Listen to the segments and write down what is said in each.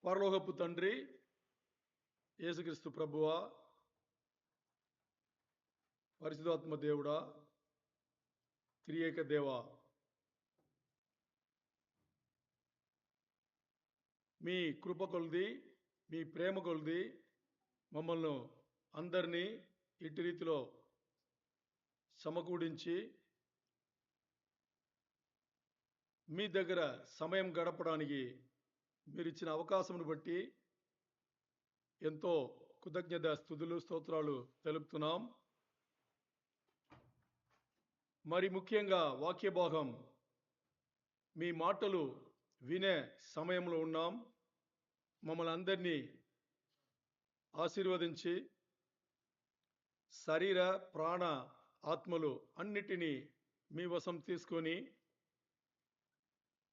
పరలోకపు తండ్రి, యేసుక్రీస్తు ప్రభువా, పరిశుద్ధాత్మ దేవుడా, త్రియేక దేవా, మీ కృప కొలది, మీ ప్రేమ కొలది మమ్మల్ని అందరినీ ఇటు రీతిలో సమకూడించి మీ దగ్గర సమయం గడపడానికి మీరు ఇచ్చిన అవకాశమును బట్టి ఎంతో కృతజ్ఞత స్తుతులు స్తోత్రాలు తెలుపుతున్నాం. మరి ముఖ్యంగా వాక్య భాగం మీ మాటలు వినే సమయంలో ఉన్నాం. మమ్మల్ని అందరినీ ఆశీర్వదించి శరీర ప్రాణ ఆత్మలు అన్నిటినీ మీ వశం తీసుకొని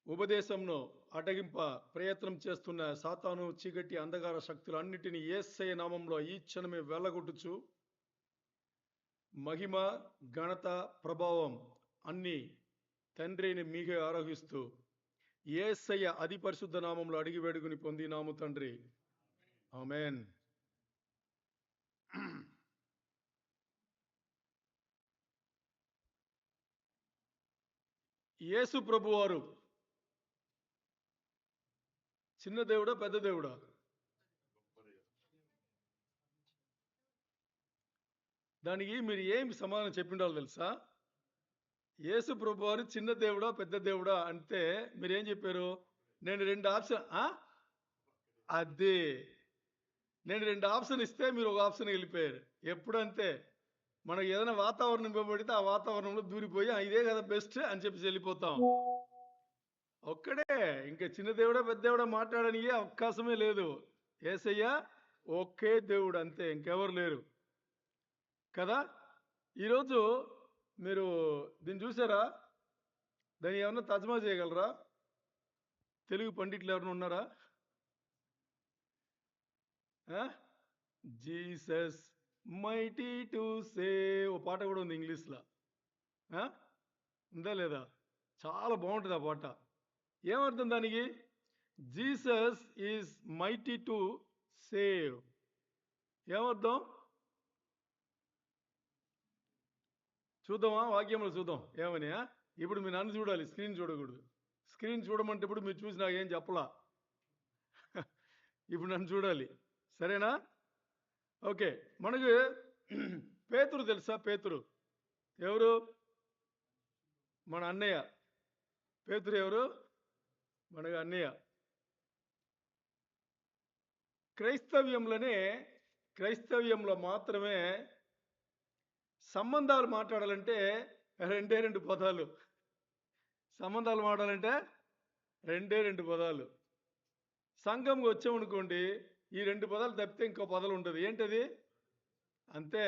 ఉపదేశంను అడ్డగింప ప్రయత్నం చేస్తున్న సాతాను చీకటి అంధకార శక్తులు అన్నిటినీ యేసయ్య నామంలో ఈ క్షణమే వెళ్ళగొట్టుచు మహిమ ఘనత ప్రభావం అన్ని తండ్రిని మీకే ఆరోగిస్తూ యేసయ్య అతి పరిశుద్ధ నామంలో అడిగి వేడుకుని పొందినాము తండ్రి, ఆమేన్. యేసు ప్రభువారు చిన్న దేవుడా పెద్ద దేవుడా? దానికి మీరు ఏమి సమాధానం చెప్పిండాలో తెలుసా? యేసు ప్రభువారు చిన్న దేవుడా పెద్ద దేవుడా అంటే మీరేం చెప్పారు? నేను రెండు ఆప్షన్ అదే నేను రెండు ఆప్షన్ ఇస్తే మీరు ఒక ఆప్షన్ వెళ్ళిపోయారు. ఎప్పుడంతే మనకు ఏదైనా వాతావరణం ఇవ్వబడితే ఆ వాతావరణంలో దూరిపోయి ఇదే కదా బెస్ట్ అని చెప్పి వెళ్ళిపోతాం. ఒక్కడే, ఇంకా చిన్న దేవుడా పెద్ద దేవుడా మాట్లాడడానికి అవకాశమే లేదు. యేసయ్య ఒకే దేవుడు, అంతే, ఇంకెవరు లేరు కదా. ఈరోజు మీరు దీన్ని చూసారా? దాన్ని ఏమన్నా తర్జుమా చేయగలరా? తెలుగు పండితులు ఎవరైనా ఉన్నారా? జీసస్ మైటీ టు సేవ్ ఓ పాట కూడా ఉంది ఇంగ్లీష్లో, ఉందా లేదా? చాలా బాగుంటుంది ఆ పాట. ఏమర్థం దానికి? Jesus is mighty to save. ఏమర్థం చూద్దామా? వాక్యంలో చూద్దాం ఏమని. ఇప్పుడు మీరు నన్ను చూడాలి, స్క్రీన్ చూడకూడదు. స్క్రీన్ చూడమంటే ఇప్పుడు మీరు చూసి నాకేం చెప్పలా. ఇప్పుడు నన్ను చూడాలి, సరేనా? ఓకే. మనకు పేతురు తెలుసా? పేతురు ఎవరు? మన అన్నయ్య. పేతురు ఎవరు? మనకు అన్నయ్య. క్రైస్తవ్యంలో మాత్రమే సంబంధాలు మాట్లాడాలంటే రెండు పదాలు. సంబంధాలు మాట్లాడాలంటే రెండు పదాలు. సంఘంకి వచ్చామనుకోండి, ఈ రెండు పదాలు తప్పితే ఇంకో పదాలు ఉంటుంది. ఏంటది? అంతే,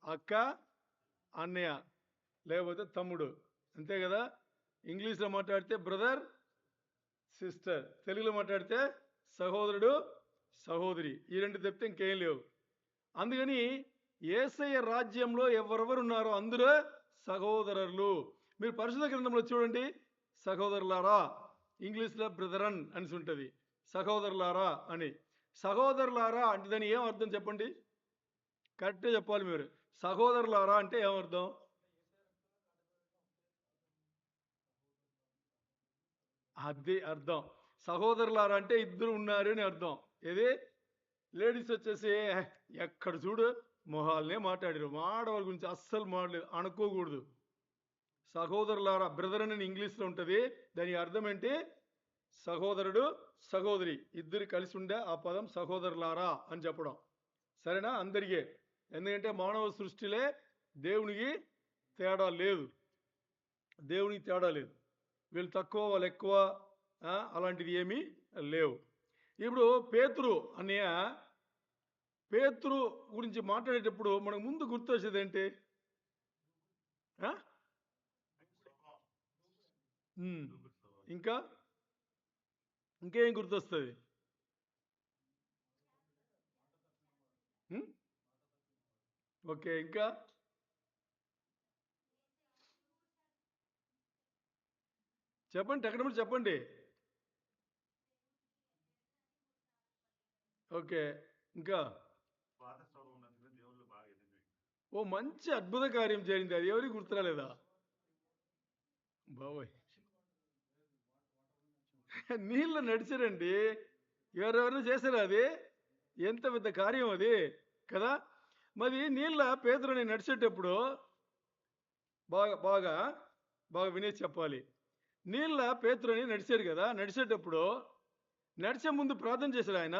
అక్క అన్నయ్య లేకపోతే తమ్ముడు, అంతే కదా. ఇంగ్లీష్లో మాట్లాడితే బ్రదర్ సిస్టర్, తెలుగులో మాట్లాడితే సహోదరుడు సహోదరి. ఈ రెండు తప్పితే ఇంకేం లేవు. అందుకని యేసయ్య రాజ్యంలో ఎవరెవరు ఉన్నారో అందరూ సహోదరులు. మీరు పరిశుద్ధ గ్రంథంలో చూడండి, సహోదరులారా, ఇంగ్లీష్లో బ్రదరన్ అని ఉంటుంది, సహోదరులారా అని. సహోదరులారా అంటే దాని ఏం అర్థం చెప్పండి? కరెక్ట్గా చెప్పాలి మీరు. సహోదరులారా అంటే ఏమర్థం? అది అర్థం. సహోదరులారా అంటే ఇద్దరు ఉన్నారు అని అర్థం. ఏది? లేడీస్ వచ్చేసి ఎక్కడ చూడు మొహాలనే మాట్లాడారు, ఆడవాళ్ళ గురించి అస్సలు మాట్లాడలేదు, అనుకోకూడదు. సహోదరులారా, బ్రదర్ అని ఇంగ్లీష్లో ఉంటుంది. దాని అర్థం ఏంటి? సహోదరుడు సహోదరి ఇద్దరు కలిసి ఉండే ఆ పదం సహోదరులారా అని చెప్పడం, సరేనా? అందరికీ. ఎందుకంటే మానవ సృష్టిలే దేవునికి తేడా లేదు, దేవునికి తేడా లేదు. వీళ్ళు తక్కువ వాళ్ళు ఎక్కువ అలాంటిది ఏమీ లేవు. ఇప్పుడు పేతురు అన్నయ్య, పేతురు గురించి మాట్లాడేటప్పుడు మనకు ముందు గుర్తొచ్చేది ఏంటి? ఇంకేం గుర్తొస్తుంది? ఓకే, ఇంకా చెప్పండి, ఎక్కడ చెప్పండి. ఓకే. ఇంకా ఓ మంచి అద్భుత కార్యం జరిగింది. అది ఎవరికి గుర్తురాలేదా? బాబోయ్! నీళ్ళు నడిచారండి. ఎవరెవరైనా చేశారా అది? ఎంత పెద్ద కార్యం అది కదా! మరి నీళ్ళ పేతురుని నడిచేటప్పుడు బాగా బాగా బాగా వినేసి చెప్పాలి. నీళ్ళ పేతురుని నడిచాడు కదా! నడిచేటప్పుడు నడిచే ముందు ప్రార్థన చేశాడు ఆయన?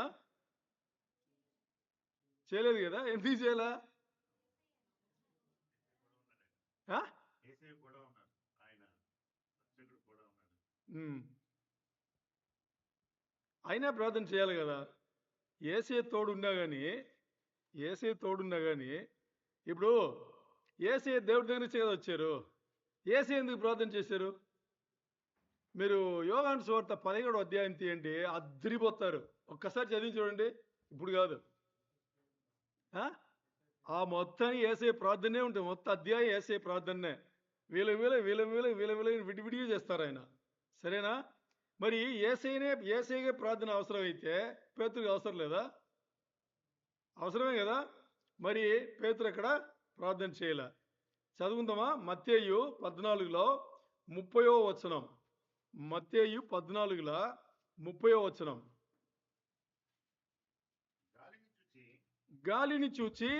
చేయలేదు కదా! ఎందుకు చేయలా? ఆ? ఉమ్. అయినా ప్రార్థన చేయాలి కదా! ఏసే తోడున్నా కానీ ఏసే తోడున్నా కానీ ఇప్పుడు ఏసే దేవుడి దగ్గర నుంచి కదా వచ్చారు. ఏసే ఎందుకు ప్రార్థన చేశారు? మీరు యోహాను సువార్త 17వ అధ్యాయం తీయండి, అద్రిపోతారు. ఒక్కసారి చదివి చూడండి. ఇప్పుడు కాదు. ఆ? ఆ మొత్తానికి ఏసే ప్రార్థనే ఉంటుంది. మొత్తం అధ్యాయం ఏసే ప్రార్థనే. వీళ్ళ విడివిడిగా చేస్తారు ఆయన. సరేనా? మరి ఏసైగే ప్రార్థన అవసరం అయితే పేతురికి అవసరం లేదా? అవసరమే కదా! మరి పేతురు అక్కడ ప్రార్థన చేయలే. చదువుకుందామా? మత్తేయు 14లో 30వ వచనం. మత్తేయు 14లో 30వ వచనం. గాలిని చూచి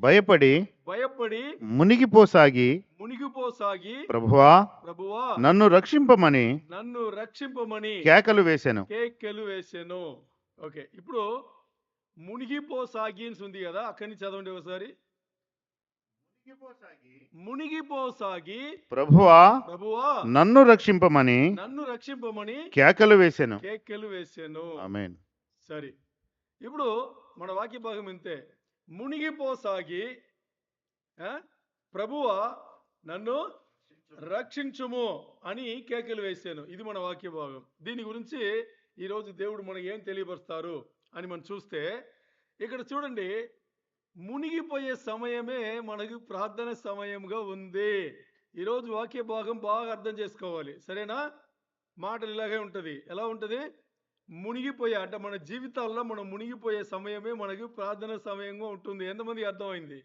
భయపడి భయపడి మునిగిపోసాగి ప్రభువా నన్ను రక్షింపమని కేకలు వేసాను. ఓకే, ఇప్పుడు మునిగిపోసాగి అని ఉంది కదా, అక్కడి నుంచి చదవండి ఒకసారి. మునిగిపోసాగి ప్రభువా నన్ను రక్షింపమని కేకలు వేసాను. ఆమేన్. సరే, ఇప్పుడు మన వాక్య భాగం ఇంతే. మునిగిపోసాగి ప్రభువా నన్ను రక్షించుము అని కేకలు వేసాను. ఇది మన వాక్య భాగం. దీని గురించి ఈరోజు దేవుడు మనకి ఏం తెలియపరుస్తారు అని మనం చూస్తే, ఇక్కడ చూడండి, మునిగిపోయే సమయమే మనకు ప్రార్థన సమయంగా ఉంది. ఈరోజు వాక్య భాగం బాగా అర్థం చేసుకోవాలి. సరేనా? మాటలు ఇలాగే ఉంటుంది. ఎలా ఉంటుంది? మునిగిపోయే, అంటే మన జీవితాల్లో మనం మునిగిపోయే సమయమే మనకు ప్రార్థన సమయంగా ఉంటుంది. ఎంతమందికి అర్థమైంది?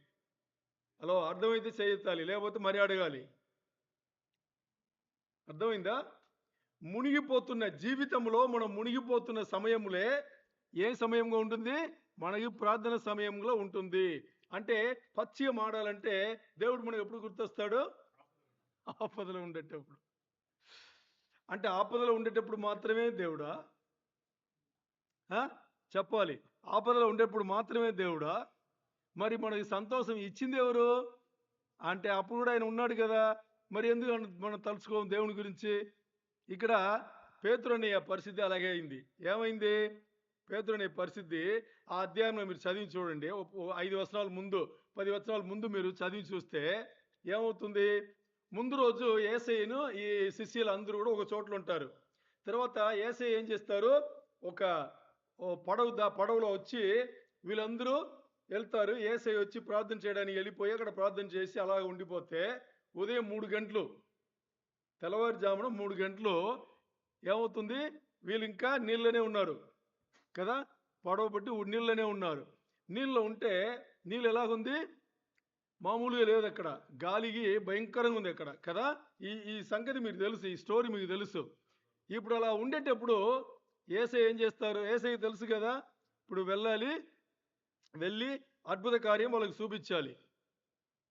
హలో, అర్థమైతే చేయెత్తాలి, లేకపోతే మరి అడగాలి. అర్థమైందా? మునిగిపోతున్న జీవితంలో మనం మునిగిపోతున్న సమయములే ఏ సమయంగా ఉంటుంది? మనకి ప్రార్థన సమయంలో ఉంటుంది. అంటే పచ్చిగా మాడాలంటే దేవుడు మనకు ఎప్పుడు గుర్తొస్తాడు? ఆపదలో ఉండేటప్పుడు. అంటే ఆపదలో ఉండేటప్పుడు మాత్రమే దేవుడా? చెప్పాలి. ఆపదలో ఉండేప్పుడు మాత్రమే దేవుడా? మరి మనకి సంతోషం ఇచ్చింది ఎవరు అంటే అప్పుడు కూడా ఆయన ఉన్నాడు కదా. మరి ఎందుకు మనం తలుచుకోం దేవుని గురించి? ఇక్కడ పేతురు అనే పరిస్థితి అలాగే అయింది. ఏమైంది? పేతురు అనే పరిస్థితి ఆ అధ్యాయంలో మీరు చదివి చూడండి. 5 వచనాల ముందు 10 వచనాల ముందు మీరు చదివి చూస్తే ఏమవుతుంది? ముందు రోజు యేసయ్యను ఈ శిష్యులు అందరూ కూడా ఒక చోట్ల ఉంటారు. తర్వాత యేసయ్య ఏం చేస్తారు? ఒక పడవలో వచ్చి వీళ్ళందరూ వెళ్తారు. యేసయ్య వచ్చి ప్రార్థన చేయడానికి వెళ్ళిపోయి అక్కడ ప్రార్థన చేసి అలా ఉండిపోతే ఉదయం 3 గంటలు, తెల్లవారుజామున 3 గంటలు ఏమవుతుంది? వీళ్ళు ఇంకా నీళ్ళనే ఉన్నారు కదా, పడవ పట్టి నీళ్ళనే ఉన్నారు. నీళ్ళు ఉంటే నీళ్ళు ఎలాగుంది? మామూలుగా లేదు. అక్కడ గాలికి భయంకరంగా ఉంది అక్కడ కదా. ఈ సంగతి మీకు తెలుసు, ఈ స్టోరీ మీకు తెలుసు. ఇప్పుడు అలా ఉండేటప్పుడు యేసయ్య ఏం చేస్తారు? యేసయ్య తెలుసు కదా, ఇప్పుడు వెళ్ళి అద్భుత కార్యం వాళ్ళకి చూపించాలి.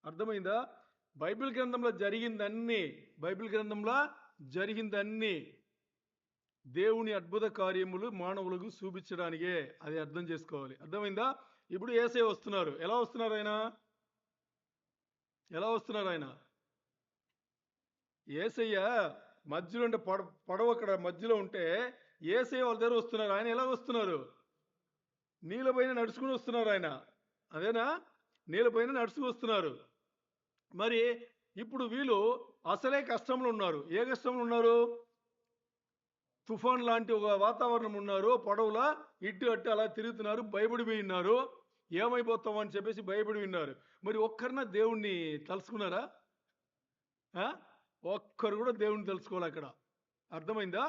అర్థమైందా? బైబిల్ గ్రంథంలో జరిగిందన్నీ దేవుని అద్భుత కార్యములు మానవులకు చూపించడానికే. అది అర్థం చేసుకోవాలి. అర్థమైందా? ఇప్పుడు యేసయ్య వస్తున్నారు. ఎలా వస్తున్నారు ఆయన? యేసయ్య మధ్యలో ఉంటే పడవ అక్కడ మధ్యలో ఉంటే యేసయ్య వాళ్ళ దగ్గర వస్తున్నారు. ఆయన ఎలా వస్తున్నారు? నీళ్ళపైన నడుచుకుని వస్తున్నారు ఆయన. అదేనా? నీళ్ళపైన నడుచుకు వస్తున్నారు. మరి ఇప్పుడు వీళ్ళు అసలే కష్టంలో ఉన్నారు. ఏ కష్టంలో ఉన్నారు? తుఫాన్ లాంటి ఒక వాతావరణం ఉన్నారు. పడవలా ఇటు అట్టు అలా తిరుగుతున్నారు. భయపడిపోయి ఉన్నారు. ఏమైపోతాం అని చెప్పేసి భయపడి ఉన్నారు. మరి ఒక్కరినా దేవుణ్ణి తలుచుకున్నారా? ఒక్కరు కూడా దేవుణ్ణి తెలుసుకోవాలి అక్కడ. అర్థమైందా?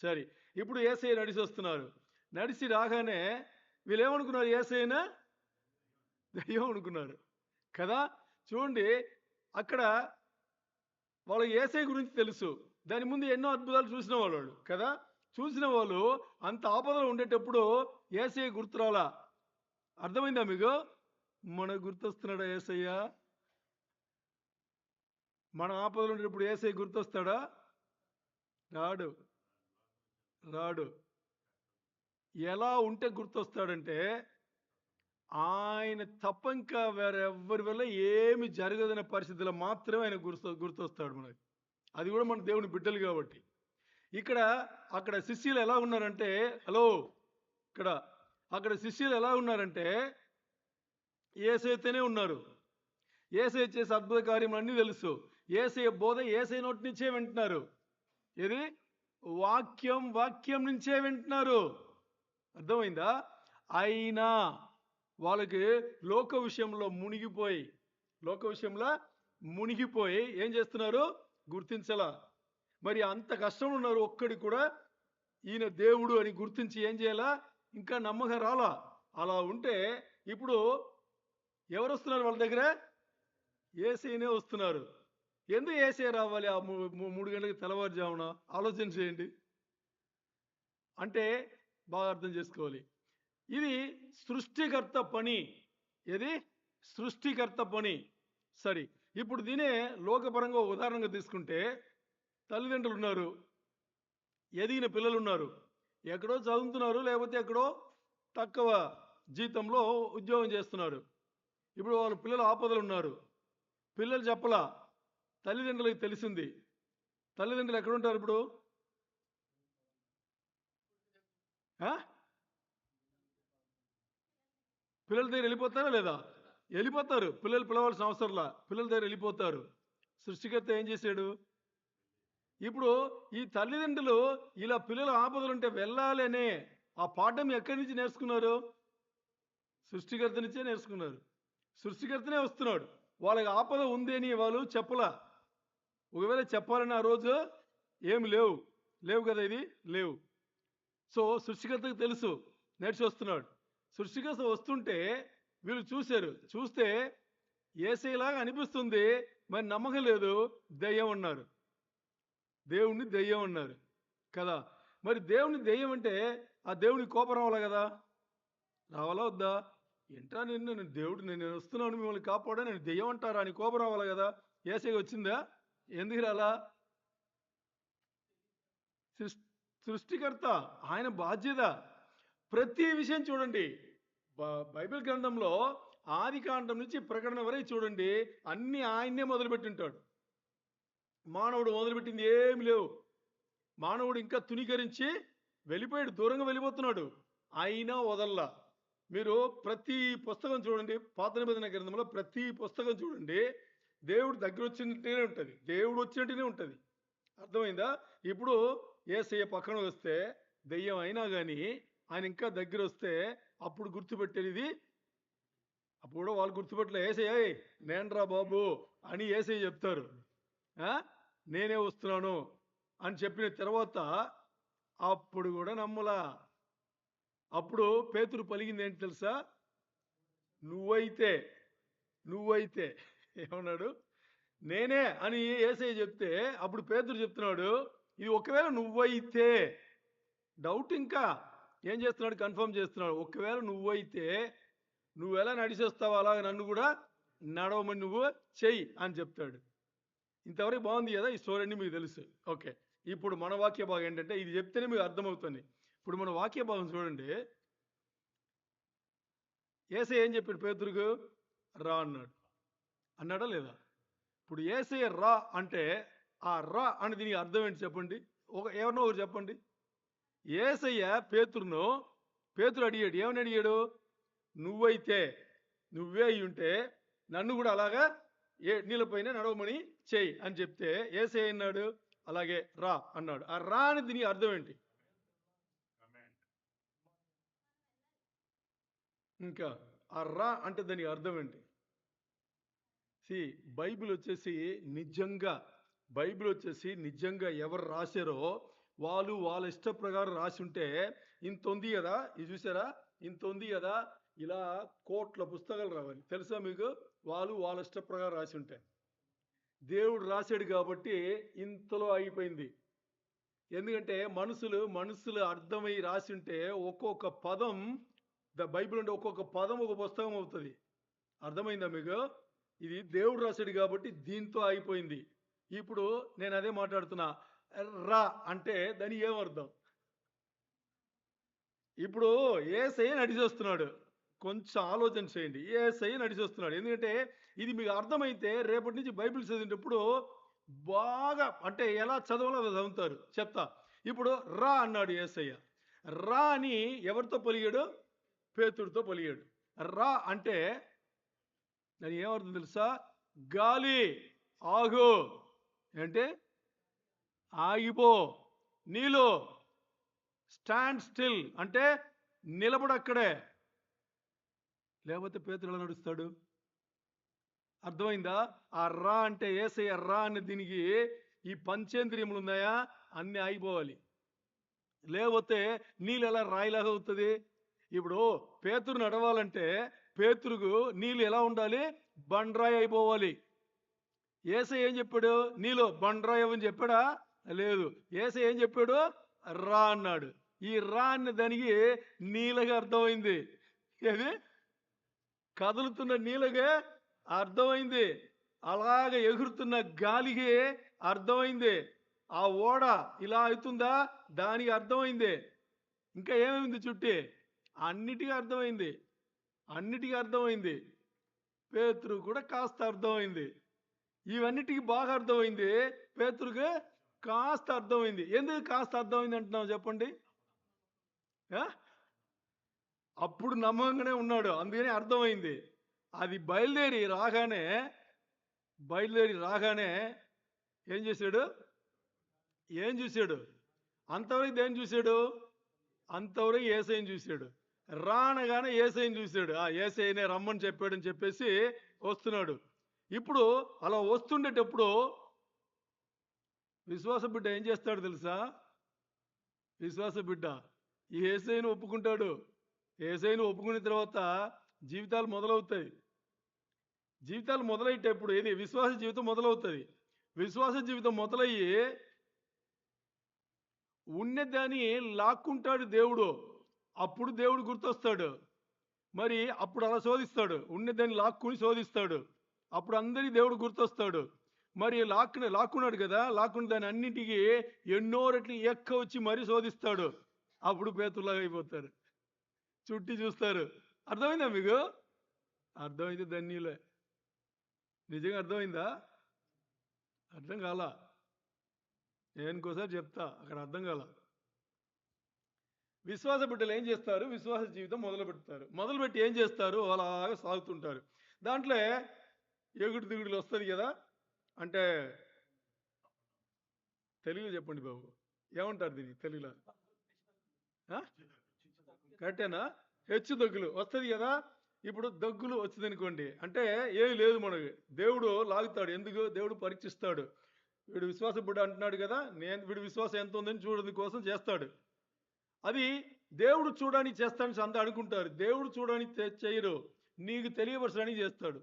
సరే, ఇప్పుడు యేసయ్య నడిచి వస్తున్నారు. నడిచి రాగానే వీళ్ళు ఏమనుకున్నారు? యేసయ్యన దెయ్యం అనుకున్నారు కదా. చూడండి, అక్కడ వాళ్ళకి యేసయ్య గురించి తెలుసు. దాని ముందు ఎన్నో అద్భుతాలు చూసిన వాళ్ళు కదా. చూసిన వాళ్ళు అంత ఆపదలో ఉండేటప్పుడు యేసయ్య గుర్తురాలా. అర్థమైందా మీకు? మనకు గుర్తొస్తున్నాడా యేసయ్య? మన ఆపదలో ఉండేటప్పుడు యేసయ్య గుర్తొస్తాడా? రాడు, రాడు. ఎలా ఉంటే గుర్తొస్తాడంటే, ఆయన తప్ప ఇంకా వేరెవ్వరి వల్ల ఏమి జరగదనే పరిస్థితుల్లో మాత్రమే ఆయన గుర్తొస్తాడు మనకి. అది కూడా మన దేవుని బిడ్డలు కాబట్టి. అక్కడ శిష్యులు ఎలా ఉన్నారంటే, అక్కడ శిష్యులు ఎలా ఉన్నారంటే యేసయ్యతోనే ఉన్నారు. యేసయ్య చేసే అద్భుత కార్యములన్నీ తెలుసు. యేసయ్య బోధ యేసయ్య నోటి నుంచే వింటున్నారు. ఏది? వాక్యం నుంచే వింటున్నారు. అర్థమైందా? అయినా వాళ్ళకి లోక విషయంలో మునిగిపోయి ఏం చేస్తున్నారు? గుర్తించలా. మరి అంత కష్టం ఉన్నారు, ఒక్కడి కూడా ఈయన దేవుడు అని గుర్తించి ఏం చేయాలా? ఇంకా నమ్మకం రాలా. అలా ఉంటే ఇప్పుడు ఎవరు వస్తున్నారు వాళ్ళ దగ్గర? యేసయ్యనే వస్తున్నారు. ఎందుకు యేసయ్య రావాలి ఆ 3 గంటలకు తెల్లవారుజామున? ఆలోచన చేయండి. అంటే బాగా అర్థం చేసుకోవాలి. ఇది సృష్టికర్త పని. ఏది? సృష్టికర్త పని. సరే, ఇప్పుడు దీనే లోకపరంగా ఉదాహరణగా తీసుకుంటే, తల్లిదండ్రులు ఉన్నారు, ఎదిగిన పిల్లలు ఉన్నారు, ఎక్కడో చదువుతున్నారు, లేకపోతే ఎక్కడో తక్కువ జీతంలో ఉద్యోగం చేస్తున్నారు. ఇప్పుడు వాళ్ళ పిల్లలు ఆపదలు ఉన్నారు. పిల్లలు చెప్పలా, తల్లిదండ్రులకు తెలిసింది. తల్లిదండ్రులు ఎక్కడుంటారు ఇప్పుడు? పిల్లల దగ్గర వెళ్ళిపోతారా లేదా? వెళ్ళిపోతారు. పిల్లలు పిలవాల్సిన అవసరంలా పిల్లల దగ్గర వెళ్ళిపోతారు. సృష్టికర్త ఏం చేశాడు? ఇప్పుడు ఈ తల్లిదండ్రులు ఇలా పిల్లల ఆపదలుంటే వెళ్ళాలి అనే ఆ పాఠం ఎక్కడి నుంచి నేర్చుకున్నారు? సృష్టికర్త నుంచే నేర్చుకున్నారు. సృష్టికర్తనే వస్తున్నాడు. వాళ్ళకి ఆపద ఉంది అని వాళ్ళు చెప్పలా. ఒకవేళ చెప్పాలని ఆ రోజు ఏమి లేవు కదా, ఇది లేవు. సో సృష్టికర్తకు తెలుసు, నేర్చి వస్తున్నాడు. సృష్టికర్త వస్తుంటే వీళ్ళు చూస్తే యేసయ్యలాగా అనిపిస్తుంది, మరి నమ్మకం లేదు, దెయ్యం అన్నారు. దేవుణ్ణి దెయ్యం అన్నారు కదా. మరి దేవుని దెయ్యం అంటే ఆ దేవుని కోపం రావాలా కదా? రావాలా వద్దా? ఏంట్రా నేను దేవుడు, నేను వస్తున్నాను మిమ్మల్ని కాపాడా, నేను దెయ్యం అంటారా అని కోపం రావాలా కదా? యేసయ్య వచ్చిందా? ఎందుకు రాలా? సృష్టికర్త, ఆయన బాధ్యత. ప్రతి విషయం చూడండి, బైబిల్ గ్రంథంలో ఆది కాండం నుంచి ప్రకటన వరకు చూడండి, అన్ని ఆయన్నే మొదలుపెట్టింటాడు. మానవుడు మొదలుపెట్టింది ఏమి లేవు. మానవుడు ఇంకా తునీకరించి వెళ్ళిపోయాడు, దూరంగా వెళ్ళిపోతున్నాడు. అయినా వదల్లా. మీరు ప్రతి పుస్తకం చూడండి, పాత నిబంధన గ్రంథంలో ప్రతి పుస్తకం చూడండి, దేవుడు దగ్గర వచ్చినట్టునే ఉంటుంది. అర్థమైందా? ఇప్పుడు యేసయ్య పక్కన వస్తే దెయ్యం అయినా కానీ ఆయన ఇంకా దగ్గర వస్తే అప్పుడు గుర్తుపెట్టేది. అప్పుడు వాళ్ళు గుర్తుపెట్టలే, యేసయ్య నేనరా బాబు అని యేసయ్య చెప్తారు. నేనే వస్తున్నాను అని చెప్పిన తర్వాత అప్పుడు కూడా నమ్మలా. అప్పుడు పేతురు పలిగింది ఏంటి తెలుసా? నువ్వైతే ఏమన్నాడు? నేనే అని యేసయ్య చెప్తే అప్పుడు పేతురు చెప్తున్నాడు, ఇది ఒకవేళ నువ్వైతే. డౌట్ ఇంకా ఏం చేస్తున్నాడు? కన్ఫర్మ్ చేస్తున్నాడు. ఒకవేళ నువ్వైతే నువ్వు ఎలా నడిచేస్తావు అలాగే నన్ను కూడా నడవమని నువ్వు చెయ్యి అని చెప్తాడు. ఇంతవరకు బాగుంది కదా, ఈ స్టోరీ అన్ని మీకు తెలుసు. ఓకే, ఇప్పుడు మన వాక్య భాగం ఏంటంటే, ఇది చెప్తేనే మీకు అర్థమవుతుంది. ఇప్పుడు మన వాక్య భాగం చూడండి. యేసయ్య ఏం చెప్పాడు? పేతురుకు రా అన్నాడా లేదా? ఇప్పుడు యేసయ్య రా అంటే ఆ రా అని దీనికి అర్థం ఏంటి చెప్పండి? ఎవరినో ఒకరు చెప్పండి. యేసయ్య పేతురు అడిగాడు. ఏమని అడిగాడు? నువ్వే అయి ఉంటే నన్ను కూడా అలాగా నీళ్ళపైన నడవమని చెయ్యి అని చెప్తే యేసయ్య అన్నాడు, అలాగే రా అన్నాడు. ఆ రా అని దీనికి అర్థం ఏంటి? ఇంకా ఆ రా అంటే దానికి అర్థం ఏంటి? బైబిల్ వచ్చేసి నిజంగా ఎవరు రాశారో వాళ్ళు వాళ్ళ ఇష్ట ప్రకారం రాసి ఉంటే ఇంత ఉంది కదా. ఇది చూసారా? ఇంత ఉంది కదా, ఇలా కోట్ల పుస్తకాలు రావాలి. తెలుసా మీకు? వాళ్ళ ఇష్ట ప్రకారం రాసి ఉంటాయి. దేవుడు రాశాడు కాబట్టి ఇంతలో అయిపోయింది. ఎందుకంటే మనుషులు అర్థమై రాసి ఉంటే ఒక్కొక్క పదం, బైబిల్ అంటే ఒక్కొక్క పదం ఒక పుస్తకం అవుతుంది. అర్థమైందా మీకు? ఇది దేవుడు రాశాడు కాబట్టి దీంతో అయిపోయింది. ఇప్పుడు నేను అదే మాట్లాడుతున్నా. రా అంటే దాని ఏమర్థం? ఇప్పుడు యేసయ్య నడిచొస్తున్నాడు. కొంచెం ఆలోచన చేయండి. యేసయ్య నడిచొస్తున్నాడు. ఎందుకంటే ఇది మీకు అర్థమైతే రేపటి నుంచి బైబిల్ చదివేటప్పుడు బాగా, అంటే ఎలా చదవాలో అది చదువుతారు. చెప్తా. ఇప్పుడు రా అన్నాడు యేసయ్య. రా అని ఎవరితో పలిగాడు? పేతుడితో పలిగాడు. రా అంటే దాని ఏమర్థం తెలుసా? గాలి ఆగు అంటే ఆగిపో. నీలో స్టాండ్ స్టిల్ అంటే నిలబడక్కడే. లేకపోతే పేతురు ఎలా నడుస్తాడు? అర్థమైందా? ఆ రా అంటే యేసయ్య రా అనే దీనికి ఈ పంచేంద్రియములు ఉన్నాయా? అన్నీ ఆగిపోవాలి. లేకపోతే నీళ్ళు ఎలా రాయిలాగా అవుతుంది? ఇప్పుడు పేతురు నడవాలంటే పేతురుకు నీళ్ళు ఎలా ఉండాలి? బండరాయి అయిపోవాలి. యేసయ్య ఏం చెప్పాడు? నీలో బండరాయి అని చెప్పాడా? లేదు. యేసయ్య ఏం చెప్పాడు? రా అన్నాడు. ఈ రా అన్న దానికి నీళ్ళగా అర్థమైంది. ఏది? కదులుతున్న నీళ్ళగా అర్థమైంది. అలాగ ఎగురుతున్న గాలికి అర్థమైంది. ఆ ఓడ ఇలా అవుతుందా? దానికి అర్థమైంది. ఇంకా ఏమైంది చుట్టి? అన్నిటికీ అర్థమైంది. అన్నిటికీ అర్థమైంది. పేతురు కూడా కాస్త అర్థమైంది. ఇవన్నిటికీ బాగా అర్థమైంది. పేతురుకి కాస్త అర్థమైంది. ఎందుకు కాస్త అర్థమైంది అంటున్నావు చెప్పండి? అప్పుడు నమ్మకంగానే ఉన్నాడు, అందుకని అర్థమైంది. అది బయలుదేరి రాగానే ఏం చేశాడు? అంతవరకు దేని చూశాడు? అంతవరకు యేసయ్యని చూశాడు. రానగానే యేసయ్యని చూశాడు. ఆ యేసయ్యనే రమ్మని చెప్పాడని చెప్పేసి వస్తున్నాడు. ఇప్పుడు అలా వస్తుండేటప్పుడు విశ్వాస బిడ్డ ఏం చేస్తాడు తెలుసా? విశ్వాస బిడ్డ ఈ యేసయ్యను ఒప్పుకుంటాడు. యేసయ్యను ఒప్పుకున్న తర్వాత జీవితాలు మొదలవుతాయి. జీవితాలు మొదలయ్యేటప్పుడు ఏది? విశ్వాస జీవితం మొదలవుతుంది. విశ్వాస జీవితం మొదలయ్యి ఉన్నదాన్ని లాక్కుంటాడు దేవుడు. అప్పుడు దేవుడు గుర్తొస్తాడు. మరి అప్పుడు అలా శోధిస్తాడు. ఉన్నదాన్ని లాక్కుని శోధిస్తాడు. అప్పుడు అందరికీ దేవుడు గుర్తొస్తాడు. మరి లాక్కున్నాడు కదా, లాక్కున్న దాన్ని అన్నింటికి ఎన్నో రెట్లు వచ్చి మరీ శోధిస్తాడు. అప్పుడు పేతుల్లాగా అయిపోతారు. చుట్టి చూస్తారు. అర్థమైందా మీకు? అర్థమైంది. ధన్యులే. నిజంగా అర్థమైందా? అర్థం కాలా? నేను ఇంకోసారి చెప్తా, అక్కడ అర్థం కాల. విశ్వాస బిడ్డలు ఏం చేస్తారు? విశ్వాస జీవితం మొదలుపెట్టి ఏం చేస్తారు? అలాగా సాగుతుంటారు. దాంట్లో ఎగుడు దిగుడులు వస్తుంది కదా. అంటే తెలుగు చెప్పండి బాబు, ఏమంటారు దీన్ని తెలుగులో? కరెక్టేనా? హెచ్చు దగ్గులు వస్తుంది కదా. ఇప్పుడు దగ్గులు వచ్చింది అనుకోండి, అంటే ఏమి లేదు మనకి. దేవుడు లాగుతాడు. ఎందుకు? దేవుడు పరీక్షిస్తాడు. వీడు విశ్వాస బిడ్డ అంటున్నాడు కదా, వీడి విశ్వాసం ఎంత ఉందని చూడని కోసం చేస్తాడు. అది దేవుడు చూడడానికి చేస్తాడని అంతా అనుకుంటారు. దేవుడు చూడడానికి చేయరు, నీకు తెలియపరచడానికి చేస్తాడు.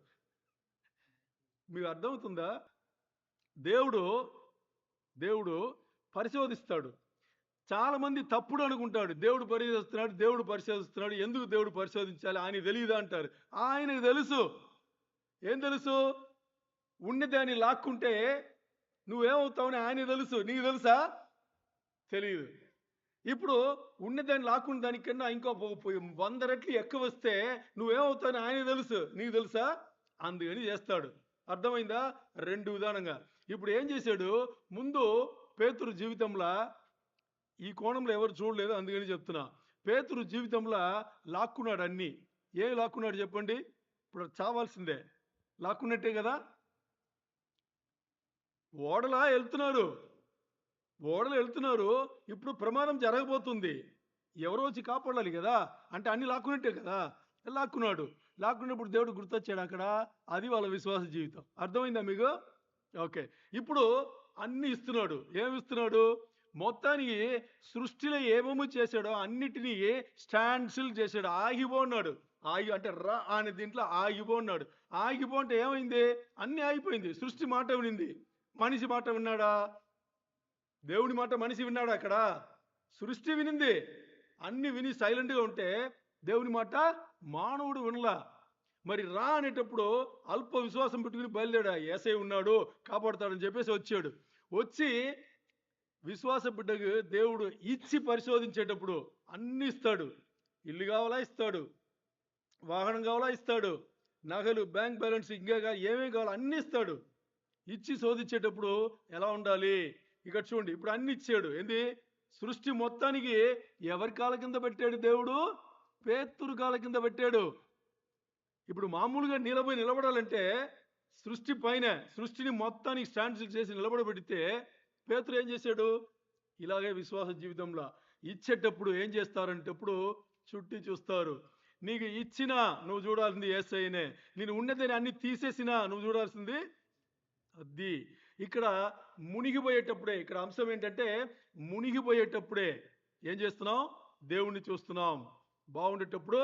మీకు అర్థమవుతుందా? దేవుడు పరిశోధిస్తాడు. చాలా మంది తప్పుడు అనుకుంటాడు. దేవుడు పరిశోధిస్తున్నాడు. ఎందుకు దేవుడు పరిశోధించాలి? ఆయనకు తెలియదా అంటారు. ఆయనకు తెలుసు. ఏం తెలుసు? ఉన్నదాన్ని లాక్కుంటే నువ్వేమవుతావని ఆయనకు తెలుసు. నీకు తెలుసా? తెలియదు. ఇప్పుడు ఉన్నదాన్ని లాక్కున్న దానికన్నా ఇంకో 100 రెట్లు ఎక్కువ వస్తే నువ్వేమవుతావని ఆయనకు తెలుసు. నీకు తెలుసా? అందుకని చేస్తాడు. అర్థమైందా? 2 విధానంగా. ఇప్పుడు ఏం చేశాడు? ముందు పేతురు జీవితంలో ఈ కోణంలో ఎవరు చూడలేదు, అందుకని చెప్తున్నా. పేతురు జీవితంలో లాక్కున్నాడు అన్నీ. ఏం లాక్కున్నాడు చెప్పండి? ఇప్పుడు చావాల్సిందే. లాక్కున్నట్టే కదా. ఓడలో వెళ్తున్నారు. ఇప్పుడు ప్రమాదం జరగబోతుంది. ఎవరో వచ్చి కాపాడాలి కదా. అంటే అన్ని లాక్కున్నట్టే కదా. లాక్కున్నప్పుడు దేవుడు గుర్తొచ్చాడు అక్కడ. అది వాళ్ళ విశ్వాస జీవితం. అర్థమైందా మీకు? ఓకే. ఇప్పుడు అన్ని ఇస్తున్నాడు. ఏమి ఇస్తున్నాడు? మొత్తానికి సృష్టిలో ఏమేమో చేశాడో అన్నిటినీ స్టాండ్స్టిల్ చేశాడు. ఆగిపోన్నాడు. అంటే రా అనే దీంట్లో ఆగిపోన్నాడు. ఆగిపో అంటే ఏమైంది? అన్నీ ఆగిపోయింది. సృష్టి మాట వినింది. మనిషి మాట విన్నాడా? దేవుడి మాట మనిషి విన్నాడా? అక్కడ సృష్టి వినింది. అన్ని విని సైలెంట్గా ఉంటే దేవుని మాట మానవుడు వినలా. మరి రా అనేటప్పుడు అల్ప విశ్వాసం పెట్టుకుని బయలుదేరా. యేసయ్య ఉన్నాడు, కాపాడుతాడని చెప్పేసి వచ్చాడు. వచ్చి విశ్వాస బిడ్డకు దేవుడు ఇచ్చి పరిశోధించేటప్పుడు అన్ని ఇస్తాడు. ఇల్లు కావాలా ఇస్తాడు, వాహనం కావాలా ఇస్తాడు, నగలు, బ్యాంక్ బ్యాలెన్స్, ఇంకా ఏమేమి కావాలో అన్ని ఇస్తాడు. ఇచ్చి శోధించేటప్పుడు ఎలా ఉండాలి? ఇక్కడ చూడండి, ఇప్పుడు అన్ని ఇచ్చాడు. ఏంది? సృష్టి మొత్తానికి ఎవరి కాళ్ళ కింద పెట్టాడు దేవుడు? పేతురు కాళ్ళ కింద పెట్టాడు. ఇప్పుడు మామూలుగా నిలబడాలంటే సృష్టి పైన సృష్టిని మొత్తానికి స్టాండ్స్ చేసి నిలబడబెడితే పేతురు ఏం చేశాడు? ఇలాగే విశ్వాస జీవితంలో ఇచ్చేటప్పుడు ఏం చేస్తారంటే చుట్టి చూస్తారు. నీకు ఇచ్చినా నువ్వు చూడాల్సింది యేసయ్యనే, నేను ఉన్నదని అన్ని తీసేసినా నువ్వు చూడాల్సింది అది. ఇక్కడ మునిగిపోయేటప్పుడే, ఇక్కడ అంశం ఏంటంటే మునిగిపోయేటప్పుడే ఏం చేస్తున్నాం? దేవుణ్ణి చూస్తున్నాం. బాగుండేటప్పుడు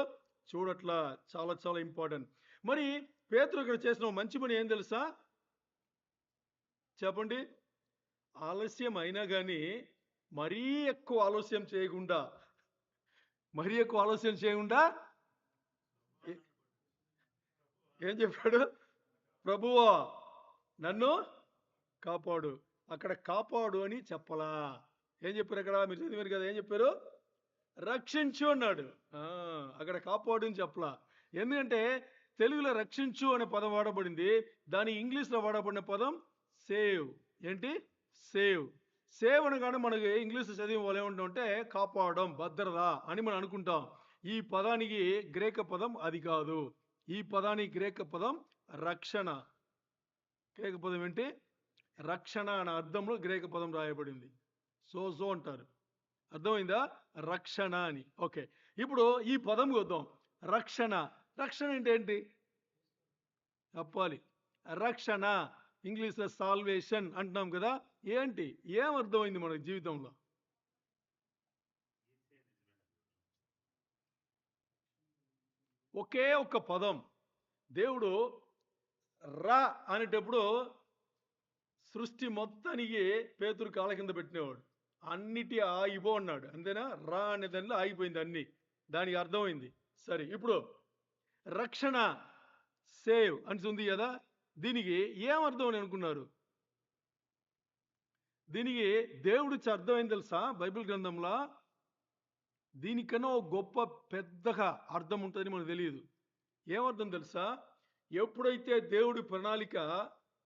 చూడట్లా. చాలా చాలా ఇంపార్టెంట్. మరి పేతురు ఇక్కడ చేసిన మంచి పని ఏం తెలుసా? చెప్పండి. ఆలస్యం అయినా కానీ మరీ ఎక్కువ ఆలస్యం చేయకుండా ఏం చెప్పాడు? ప్రభువా నన్ను కాపాడు. అక్కడ కాపాడు అని చెప్పలా. ఏం చెప్పారు? అక్కడ మీరు చదివారు కదా, ఏం చెప్పారు? రక్షించు అన్నాడు. అక్కడ కాపాడు అని చెప్పలా. ఎందుకంటే తెలుగులో రక్షించు అనే పదం వాడబడింది. దాని ఇంగ్లీష్లో వాడబడిన పదం సేవ్. ఏంటి? సేవ్. సేవ్ అనగానే మనకి ఇంగ్లీష్ చదివే వాళ్ళు ఏమంటామంటే కాపాడడం, భద్రత అని మనం అనుకుంటాం. ఈ పదానికి గ్రీక పదం అది కాదు. ఈ పదానికి గ్రీక పదం రక్షణ. గ్రీక పదం ఏంటి? రక్షణ అనే అర్థంలో గ్రీక పదం రాయబడింది. సో అంటారు. అర్థమైందా? రక్షణ అని. ఓకే, ఇప్పుడు ఈ పదం వద్దాం. రక్షణ. రక్షణ అంటే ఏంటి చెప్పాలి. రక్షణ ఇంగ్లీష్లో సాల్వేషన్ అంటున్నాం కదా. ఏంటి? ఏం అర్థమైంది మన జీవితంలో? ఒకే ఒక్క పదం. దేవుడు రా అనేటప్పుడు సృష్టి మొత్తానికి పేతురు కాళ్ళ కింద పెట్టినవాడు. అన్నిటి ఆగిపో అన్నాడు. అంతేనా? రా అనే దానిలో ఆగిపోయింది అన్ని. దానికి అర్థమైంది. సరే, ఇప్పుడు రక్షణ, సేవ్ అని ఉంది కదా. దీనికి ఏం అర్థం అని అనుకున్నారు? దీనికి దేవుడి అర్థమైంది తెలుసా? బైబిల్ గ్రంథంలో దీనికన్నా గొప్ప పెద్దగా అర్థం ఉంటుందని మనకు తెలియదు. ఏమర్థం తెలుసా? ఎప్పుడైతే దేవుడి ప్రణాళిక,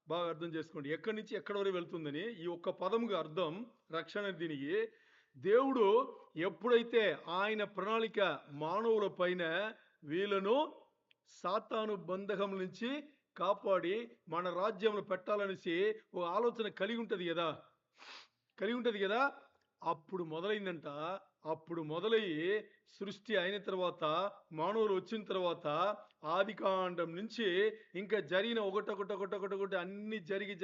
బాగా అర్థం చేసుకోండి, ఎక్కడి నుంచి ఎక్కడి వరకు వెళ్తుందని ఈ ఒక్క పదముగా అర్థం రక్షణ. దీనికి దేవుడు ఎప్పుడైతే ఆయన ప్రణాళిక మానవుల పైన వీళ్ళను సాతాను బంధకం నుంచి కాపాడి మన రాజ్యంలో పెట్టాలనేసి ఒక ఆలోచన కలిగి ఉంటుంది కదా. అప్పుడు మొదలైందంట. అప్పుడు మొదలయ్యి సృష్టి అయిన తర్వాత, మానవులు వచ్చిన తర్వాత, ఆదికాండం నుంచి ఇంకా జరిగిన ఒకటొకటి అన్ని జరిగి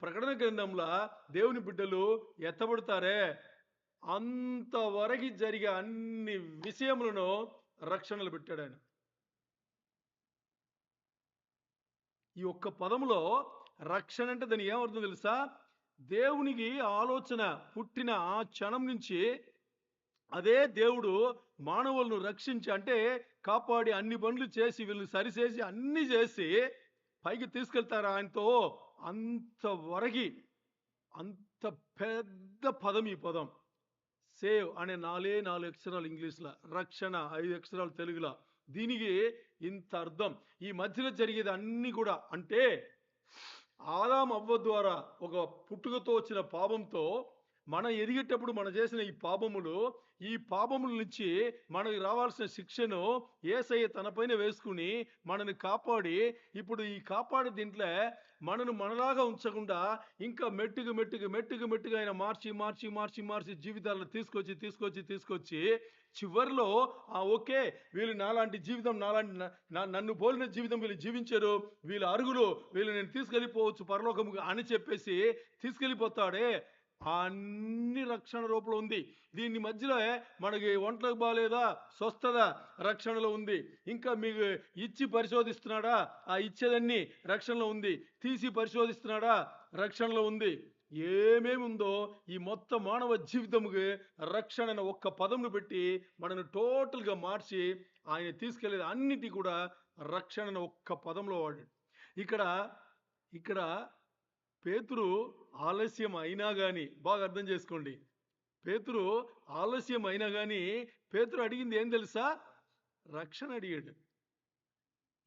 ప్రకటన గ్రంథంలో దేవుని బిడ్డలు ఎత్తబడతారే, అంతవరకు జరిగే అన్ని విషయములను రక్షణలు పెట్టాడు ఆయన. ఈ ఒక్క పదములో రక్షణ అంటే దాని ఏమర్థం తెలుసా? దేవునికి ఆలోచన పుట్టిన ఆ క్షణం నుంచి అదే దేవుడు మానవులను రక్షించి, అంటే కాపాడి అన్ని పనులు చేసి వీళ్ళని సరిచేసి అన్ని చేసి పైకి తీసుకెళ్తారు ఆయనతో. అంతవరకు అంత పెద్ద పదం ఈ పదం. సేవ్ అనే 4 అక్షరాలు ఇంగ్లీష్లో, రక్షణ 5 అక్షరాలు తెలుగులో. దీనికి ఇంత అర్థం. ఈ మధ్యలో జరిగేది అన్ని కూడా అంటే ఆదాము అవ్వ ద్వారా ఒక పుట్టుకతో వచ్చిన పాపంతో మనం ఎదిగేటప్పుడు మనం చేసిన ఈ పాపముల నుంచి మనకి రావాల్సిన శిక్షను యేసయ్య తన పైన వేసుకుని మనని కాపాడి, ఇప్పుడు ఈ కాపాడే దీంట్లో మనలాగా ఉంచకుండా ఇంకా మెట్టుగా ఆయన మార్చి జీవితాలను తీసుకొచ్చి చివరిలో ఓకే, వీళ్ళు నాలాంటి జీవితం, నన్ను పోలిన జీవితం వీళ్ళు జీవించారు, వీళ్ళ అరుగులు, వీళ్ళు నేను తీసుకెళ్ళిపోవచ్చు పరలోకముగా అని చెప్పేసి తీసుకెళ్ళిపోతాడే. అన్ని రక్షణ రూపంలో ఉంది. దీని మధ్యలో మనకి ఒంట్లకు బాగాలేదా, స్వస్థత రక్షణలో ఉంది. ఇంకా మీకు ఇచ్చి పరిశోధిస్తున్నాడా, ఆ ఇచ్చేదన్నీ రక్షణలో ఉంది. తీసి పరిశోధిస్తున్నాడా, రక్షణలో ఉంది. ఏమేమి ఉందో ఈ మొత్తం మానవ జీవితముకి రక్షణ అనే ఒక్క పదమును పెట్టి మనను టోటల్గా మార్చి ఆయన తీసుకెళ్లేది అన్నిటి కూడా రక్షణ అనే ఒక్క పదంలో వాడాడు. ఇక్కడ పేతురు ఆలస్యం అయినా కానీ, బాగా అర్థం చేసుకోండి, పేతురు ఆలస్యం అయినా కానీ పేతురు అడిగింది ఏం తెలుసా? రక్షణ అడిగాడు.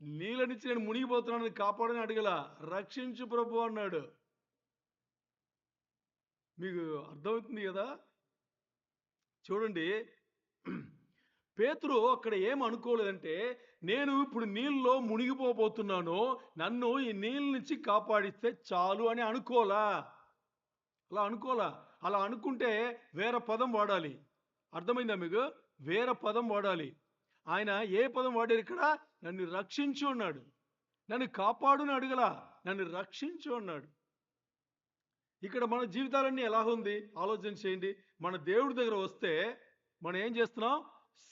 నీళ్ళ నుంచి నేను మునిగిపోతున్నాను, కాపాడని అడగల, రక్షించు ప్రభు అన్నాడు. మీకు అర్థమవుతుంది కదా? చూడండి, పేతురు అక్కడ ఏం అనుకోలేదంటే, నేను ఇప్పుడు నీళ్ళలో మునిగిపోబోతున్నాను, నన్ను ఈ నీళ్ళ నుంచి కాపాడిస్తే చాలు అని అనుకోలా. అలా అనుకుంటే వేరే పదం వాడాలి. అర్థమైందా మీకు? వేరే పదం వాడాలి. ఆయన ఏ పదం వాడారు ఇక్కడ? నన్ను రక్షించు అన్నాడు. నన్ను కాపాడుని అడగలా, నన్ను రక్షించు అన్నాడు. ఇక్కడ మన జీవితాలన్నీ ఎలా ఉంది ఆలోచన చేయండి. మన దేవుడి దగ్గర వస్తే మనం ఏం చేస్తున్నాం?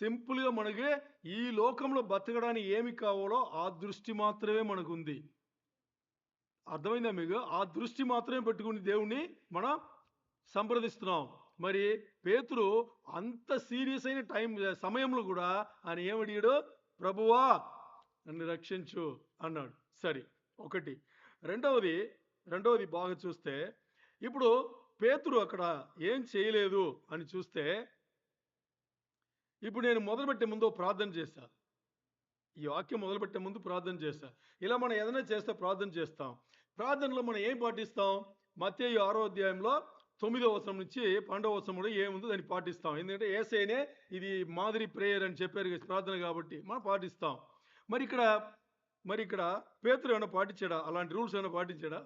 సింపుల్గా మనకి ఈ లోకంలో బతకడానికి ఏమి కావాలో ఆ దృష్టి మాత్రమే మనకు ఉంది. అర్థమైందా మీకు? ఆ దృష్టి మాత్రమే పెట్టుకుని దేవుణ్ణి మనం సంప్రదిస్తున్నాం. మరి పేతురు అంత సీరియస్ అయిన సమయంలో కూడా ఆయన ఏమడిగాడు? ప్రభువా నన్ను రక్షించు అన్నాడు. సరే, ఒకటి. రెండవది బాగా చూస్తే, ఇప్పుడు పేతురు అక్కడ ఏం చేయలేదు అని చూస్తే, ఇప్పుడు నేను మొదలుపెట్టే ముందు ప్రార్థన చేశా. ఈ వాక్యం మొదలుపెట్టే ముందు ప్రార్థన చేశా. ఇలా మనం ఏదైనా చేస్తే ప్రార్థన చేస్తాం. ప్రార్థనలో మనం ఏం పాటిస్తాం? మత్తయి 6వ అధ్యాయంలో 9వ వచనం నుంచి 12వ వచనం కూడా ఏముందో దాన్ని పాటిస్తాం. ఎందుకంటే యేసయ్యనే ఇది మాదిరి ప్రేయర్ అని చెప్పారు ప్రార్థన, కాబట్టి మనం పాటిస్తాం. మరి ఇక్కడ పేతురు ఏమైనా పాటించాడా? అలాంటి రూల్స్ ఏమైనా పాటించాడా?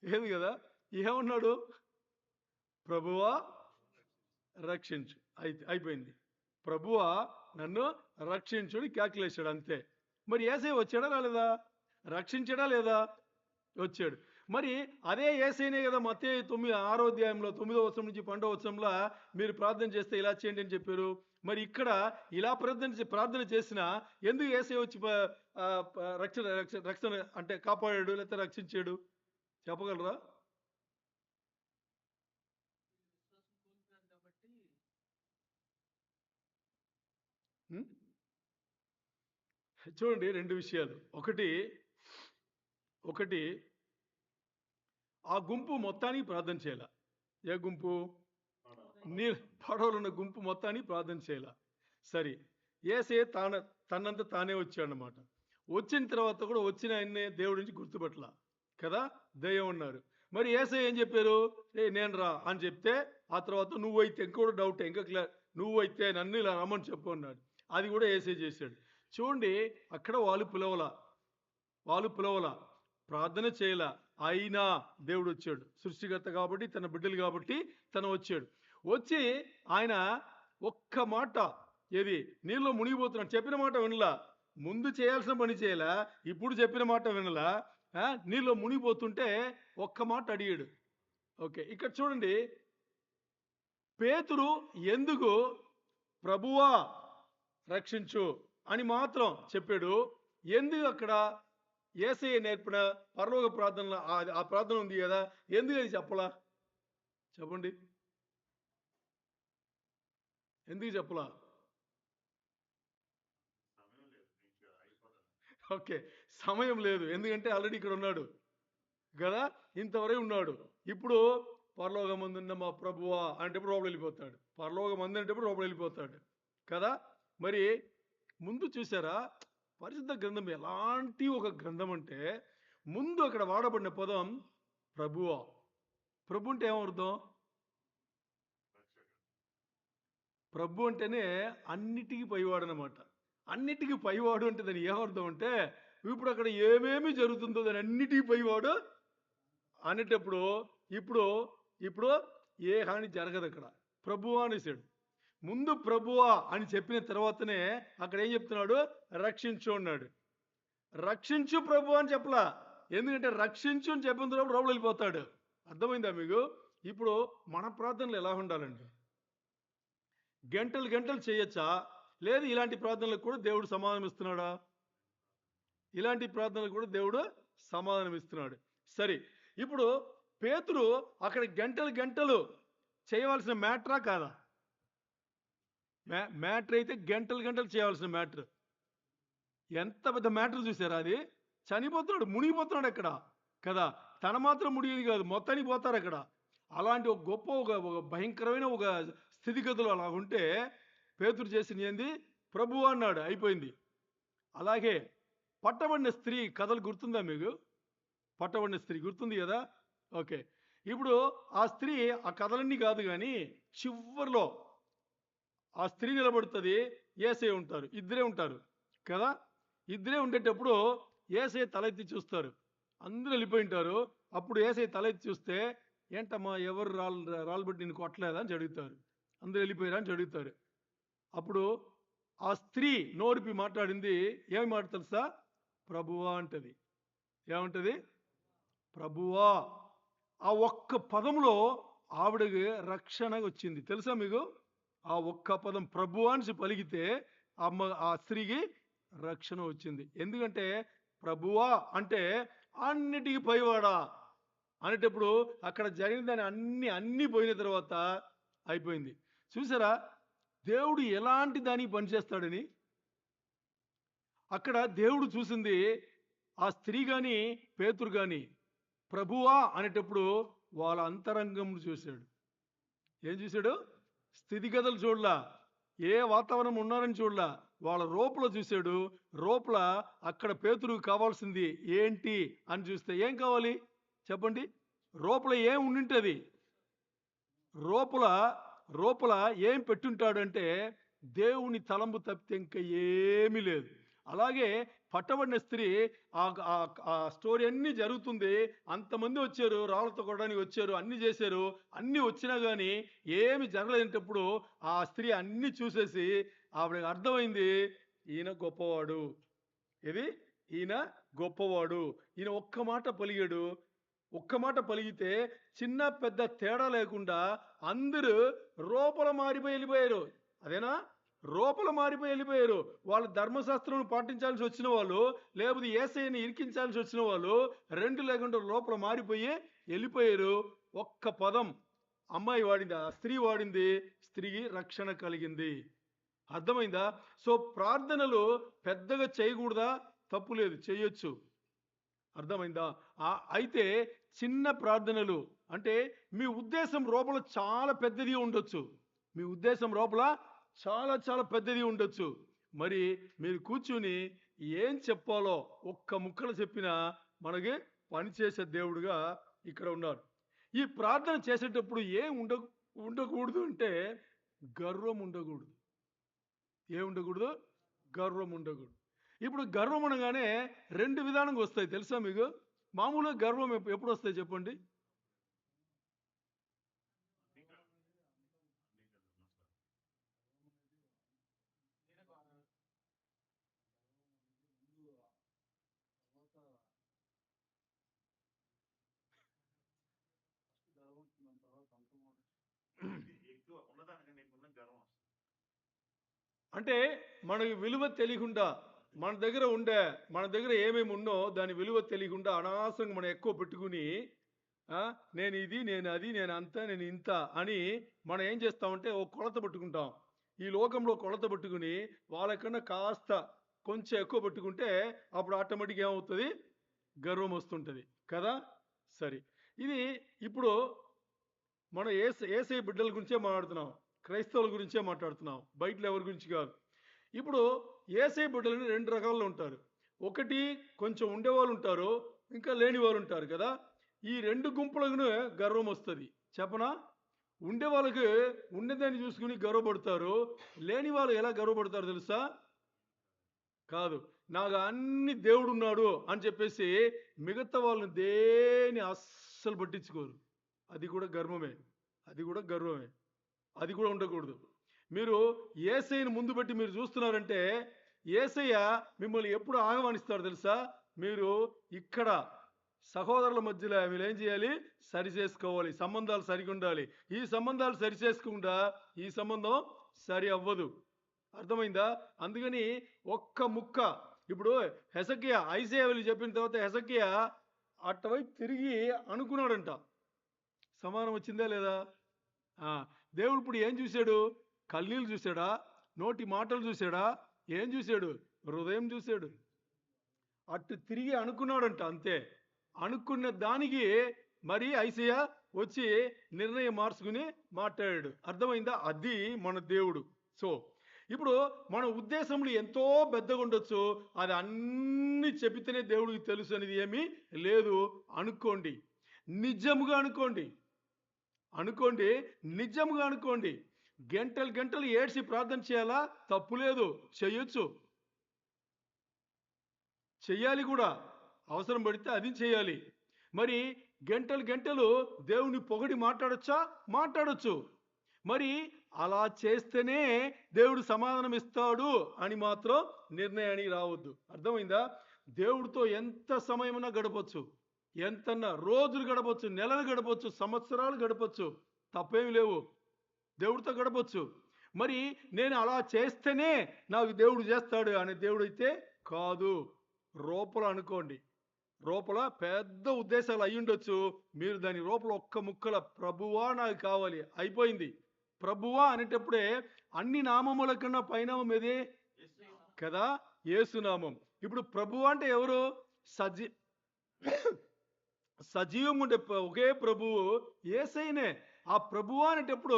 ఏది కదా. ఏమన్నాడు? ప్రభువా రక్షించు, అయిపోయింది. ప్రభువా నన్ను రక్షించుని క్యాల్కులేషన్, అంతే. మరి యేసయ్య వచ్చాడా రాలేదా? రక్షించాడా లేదా? వచ్చాడు. మరి అదే యేసయ్యనే కదా మత్తయి 6వ అధ్యాయంలో 9వ వచనం నుంచి 12వ వచనంలో మీరు ప్రార్థన చేస్తే ఇలా చేయండి అని చెప్పారు. మరి ఇక్కడ ఇలా ప్రార్థన చేసినా ఎందుకు యేసయ్య వచ్చి రక్షణ అంటే కాపాడాడు లేకపోతే రక్షించాడు? చెప్పగలరా? చూడండి, రెండు విషయాలు. ఒకటి ఆ గుంపు మొత్తానికి ప్రార్థన చేయాల. ఏ గుంపు? పడవలో ఉన్న గుంపు మొత్తానికి ప్రార్థన చేయాల. సరే, యేసయ్య తనంత తానే వచ్చాడనమాట. వచ్చిన తర్వాత కూడా వచ్చిన ఆయన్నే దేవుడి నుంచి గుర్తుపట్ల కదా, దయ్యం ఉన్నారు. మరి యేసయ్య ఏం చెప్పారు? నేను రా అని చెప్తే, ఆ తర్వాత నువ్వైతే ఇంకోటి డౌట్, ఇంకా క్లియర్, నువ్వైతే నన్ను ఇలా రమ్మని చెప్పు అన్నాడు. అది కూడా యేసయ్య చేశాడు. చూడండి, అక్కడ వాళ్ళు పిలవల, ప్రార్థన చేయల, అయినా దేవుడు వచ్చాడు. సృష్టికర్త కాబట్టి, తన బిడ్డలు కాబట్టి తను వచ్చాడు. వచ్చి ఆయన ఒక్క మాట, ఏది నీళ్ళలో మునిగిపోతున్నాడు, చెప్పిన మాట వినలా. ముందు చేయాల్సిన పని చేయలా, ఇప్పుడు చెప్పిన మాట వినలా. నీళ్ళలో మునిగిపోతుంటే ఒక్క మాట అడిగాడు. ఓకే, ఇక్కడ చూడండి, పేతురు ఎందుకు ప్రభువా రక్షించు అని మాత్రం చెప్పాడు? ఎందుకు అక్కడ యేసయ్య నేర్పిన పరలోక ప్రార్థనలో ఆ ప్రార్థన ఉంది కదా, ఎందుకు అది చెప్పలా? చెప్పండి, ఎందుకు చెప్పలా? ఓకే, సమయం లేదు. ఎందుకంటే ఆల్రెడీ ఇక్కడ ఉన్నాడు కదా, ఇంతవరకు ఉన్నాడు. ఇప్పుడు పరలోకమందున్న మా ప్రభువా అంటే లోపల వెళ్ళిపోతాడు. పరలోకమందు అంటే లోపల వెళ్ళిపోతాడు కదా. మరి ముందు చూసారా, పరిశుద్ధ గ్రంథం ఎలాంటి ఒక గ్రంథం అంటే, ముందు అక్కడ వాడబడిన పదం ప్రభువా. ప్రభు అంటే ఏమర్థం? ప్రభు అంటేనే అన్నిటికీ పైవాడు అనమాట. అన్నిటికీ పైవాడు అంటే దాని ఏమర్థం అంటే, ఇప్పుడు అక్కడ ఏమేమి జరుగుతుందో దాని అన్నిటికీ పైవాడు అనేటప్పుడు ఇప్పుడు ఇప్పుడు ఏ హాని జరగదు అక్కడ. ప్రభువా అనేసాడు. ముందు ప్రభువా అని చెప్పిన తర్వాతనే అక్కడ ఏం చెప్తున్నాడు? రక్షించు అన్నాడు. రక్షించు ప్రభు అని చెప్పలా. ఎందుకంటే రక్షించు అని చెప్పిన తర్వాత లోపల వెళ్ళిపోతాడు. అర్థమైందా మీకు? ఇప్పుడు మన ప్రార్థనలు ఎలా ఉండాలండి? గంటలు గంటలు చేయొచ్చా? లేదు ఇలాంటి ప్రార్థనలకు కూడా దేవుడు సమాధానం ఇస్తున్నాడా? ఇలాంటి ప్రార్థనలకు కూడా దేవుడు సమాధానం ఇస్తున్నాడు. సరే, ఇప్పుడు పేతురు అక్కడ గంటలు గంటలు చేయవలసిన మ్యాటరా కాదా? మ్యాటర్ అయితే గంటలు గంటలు చేయవలసిన మ్యాటర్. ఎంత పెద్ద మ్యాటర్ చూసారా? అది చనిపోతున్నాడు, మునిగిపోతున్నాడు అక్కడ కదా. తన మాత్రం మునిగేది కాదు, మొత్తానికి పోతారు అక్కడ. అలాంటి ఒక గొప్ప ఒక భయంకరమైన ఒక స్థితిగతులు అలా ఉంటే పేతురు చేసిన ఏంది? ప్రభు అన్నాడు, అయిపోయింది. అలాగే పట్టబడిన స్త్రీ కథలు గుర్తుందా మీకు? పట్టబడిన స్త్రీ గుర్తుంది కదా? ఓకే, ఇప్పుడు ఆ స్త్రీ ఆ కథలన్నీ కాదు కానీ చివరిలో ఆ స్త్రీ నిలబడుతుంది, యేసయ్య ఉంటారు, ఇద్దరే ఉంటారు కదా. ఇద్దరే ఉండేటప్పుడు యేసయ్య తలెత్తి చూస్తారు, అందరూ వెళ్ళిపోయి ఉంటారు. అప్పుడు యేసయ్య తలెత్తి చూస్తే, ఏంటమ్మా ఎవరు రాళ్ళు బట్టి నేను కొట్టలేదా అని అడుగుతారు. అందరూ వెళ్ళిపోయారా అని అడుగుతారు. అప్పుడు ఆ స్త్రీ నోరిపి మాట్లాడింది, ఏమి మాట తెలుసా? ప్రభువా అంటది. ఏమంటది? ప్రభువా. ఆ ఒక్క పదంలో ఆవిడకి రక్షణ వచ్చింది. తెలుసా మీకు? ఆ ఒక్క పదం ప్రభువా అని పలిగితే ఆ స్త్రీకి రక్షణ వచ్చింది. ఎందుకంటే ప్రభువా అంటే అన్నిటికీ పైవాడా అనేటప్పుడు అక్కడ జరిగిన దాన్ని అన్ని పోయిన తర్వాత అయిపోయింది. చూసారా దేవుడు ఎలాంటి దానికి పనిచేస్తాడని? అక్కడ దేవుడు చూసింది ఆ స్త్రీ కానీ పేతురు కానీ ప్రభువా అనేటప్పుడు వాళ్ళ అంతరంగం చూశాడు. ఏం చూశాడు? స్థితిగతులు చూడలా, ఏ వాతావరణం ఉన్నారని చూడలా, వాళ్ళ రూపలో చూశాడు. రూపల అక్కడ పేతురుకు కావాల్సింది ఏంటి అని చూస్తే ఏం కావాలి చెప్పండి? రూపల ఏం ఉండింటది? రూపల ఏం పెట్టుంటాడంటే దేవుని తలంపు తప్పితే ఇంకా ఏమీ లేదు. అలాగే పట్టబడిన స్త్రీ ఆ స్టోరీ అన్నీ జరుగుతుంది. అంతమంది వచ్చారు, రాళ్ళతో కొట్టడానికి వచ్చారు, అన్ని చేశారు. అన్నీ వచ్చినా కానీ ఏమి జరగలేనప్పుడు ఆ స్త్రీ అన్ని చూసేసి ఆవిడకి అర్థమైంది, ఈయన గొప్పవాడు. ఇది ఈయన గొప్పవాడు. ఈయన ఒక్క మాట పలిగాడు. ఒక్క మాట పలిగితే చిన్న పెద్ద తేడా లేకుండా అందరూ రూపల మారిపోయి వెళ్ళిపోయారు. అదేనా? రూపలు మారిపోయి వెళ్ళిపోయారు. వాళ్ళు ధర్మశాస్త్రం పాటించాల్సి వచ్చిన వాళ్ళు, లేకపోతే యేసయ్యని ఇరికించాల్సి వచ్చిన వాళ్ళు, రెండు లేకుండా లోపల మారిపోయి వెళ్ళిపోయారు. ఒక్క పదం అమ్మాయి వాడింది, ఆ స్త్రీ వాడింది, స్త్రీకి రక్షణ కలిగింది. అర్థమైందా? సో ప్రార్థనలు పెద్దగా చేయకూడదా? తప్పు లేదు, చేయొచ్చు. అర్థమైందా? అయితే చిన్న ప్రార్థనలు అంటే మీ ఉద్దేశం లోపల చాలా పెద్దది ఉండొచ్చు. మీ ఉద్దేశం లోపల చాలా చాలా పెద్దది ఉండొచ్చు. మరి మీరు కూర్చుని ఏం చెప్పాలో ఒక్క ముక్కలు చెప్పినా మనకి పనిచేసే దేవుడుగా ఇక్కడ ఉన్నారు. ఈ ప్రార్థన చేసేటప్పుడు ఏం ఉండకూడదు అంటే గర్వం ఉండకూడదు. ఏం ఉండకూడదు? గర్వం ఉండకూడదు. ఇప్పుడు గర్వం అనగానే రెండు విధానంగా వస్తాయి, తెలుసా మీకు? మామూలుగా గర్వం ఎప్పుడు వస్తాయి చెప్పండి? అంటే మనకి విలువ తెలియకుండా, మన దగ్గర ఏమేమి ఉన్నో దాని విలువ తెలియకుండా అనవసరంగా మనం ఎక్కువ పెట్టుకుని నేను ఇది, నేను అది, నేను అంత, నేను ఇంత అని మనం ఏం చేస్తామంటే ఓ కొలత పెట్టుకుంటాం. ఈ లోకంలో కొలత పెట్టుకుని వాళ్ళకన్నా కాస్త కొంచెం ఎక్కువ పెట్టుకుంటే అప్పుడు ఆటోమేటిక్గా ఏమవుతుంది? గర్వం వస్తుంటుంది కదా. సరే, ఇది ఇప్పుడు మనం ఏసై బిడ్డల గురించే మాట్లాడుతున్నాం, క్రైస్తవుల గురించే మాట్లాడుతున్నాం, బయట ఎవరి గురించి కాదు. ఇప్పుడు ఏసై బిడ్డలని రెండు రకాల్లో ఉంటారు. ఒకటి కొంచెం ఉండేవాళ్ళు ఉంటారు, ఇంకా లేని వాళ్ళు ఉంటారు కదా. ఈ రెండు గుంపులకు గర్వం వస్తుంది చెప్పనా. ఉండే వాళ్ళకి ఉండేదాన్ని చూసుకుని గర్వపడతారు. లేని వాళ్ళు ఎలా గర్వపడతారు తెలుసా? కాదు, నాకు అన్ని దేవుడు ఉన్నాడు అని చెప్పేసి మిగతా వాళ్ళని దేని అస్సలు పట్టించుకోరు. అది కూడా గర్వమే, అది కూడా గర్వమే, అది కూడా ఉండకూడదు. మీరు యేసయ్యను ముందు పెట్టి మీరు చూస్తున్నారంటే యేసయ్య మిమ్మల్ని ఎప్పుడు ఆహ్వానిస్తాడు తెలుసా? మీరు ఇక్కడ సహోదరుల మధ్యలో మీరు ఏం చేయాలి? సరి చేసుకోవాలి. సంబంధాలు సరిగా ఉండాలి. ఈ సంబంధాలు సరి చేసుకుండా ఈ సంబంధం సరి అవ్వదు. అర్థమైందా? అందుకని ఒక్క ముక్క ఇప్పుడు హెజకియా ఐజాయా వెళ్ళి చెప్పిన తర్వాత హెజకియా అటువైపు తిరిగి అనుకున్నాడంట. సమానం వచ్చిందా లేదా? దేవుడు ఇప్పుడు ఏం చూశాడు? కన్నీళ్ళు చూశాడా? నోటి మాటలు చూశాడా? ఏం చూశాడు? హృదయం చూశాడు. అటు తిరిగి అనుకున్నాడంట, అంతే. అనుకున్న దానికి మరి ఐసయ్య వచ్చి నిర్ణయం మార్చుకుని మాట్లాడాడు. అర్థమైందా? అది మన దేవుడు. సో ఇప్పుడు మన ఉద్దేశంలో ఎంతో పెద్దగా ఉండొచ్చు, అది అన్ని చెబితేనే దేవుడికి తెలుసు అనేది ఏమీ లేదు. అనుకోండి, నిజముగా అనుకోండి, అనుకోండి, నిజంగా అనుకోండి. గంటలు గంటలు ఏడ్చి ప్రార్థన చేయాలా? తప్పు లేదు, చెయ్యొచ్చు, చెయ్యాలి కూడా. అవసరం పడితే అది చేయాలి. మరి గంటలు గంటలు దేవుని పొగడి మాట్లాడొచ్చా? మాట్లాడొచ్చు. మరి అలా చేస్తేనే దేవుడు సమాధానం ఇస్తాడు అని మాత్రం నిర్ణయానికి రావద్దు. అర్థమైందా? దేవుడితో ఎంత సమయమైనా గడపచ్చు, ఎంతన్నా రోజులు గడపచ్చు, నెలలు గడపచ్చు, సంవత్సరాలు గడపచ్చు, తప్పేమి లేవు. దేవుడితో గడపచ్చు. మరి నేను అలా చేస్తేనే నాకు దేవుడు చేస్తాడు అనే దేవుడు అయితే కాదు. రూపల అనుకోండి, రూపల పెద్ద ఉద్దేశాలు అయ్యుండొచ్చు. మీరు దాని రూపల ఒక్క ముక్కల ప్రభువా నాకు కావాలి అయిపోయింది. ప్రభువా అనేటప్పుడే అన్ని నామముల కన్నా పైనామం ఏది కదా? యేసునామం. ఇప్పుడు ప్రభు అంటే ఎవరు? సజీవం ఉండే ఒకే ప్రభువు యేసయ్యనే. ఆ ప్రభువా అనేటప్పుడు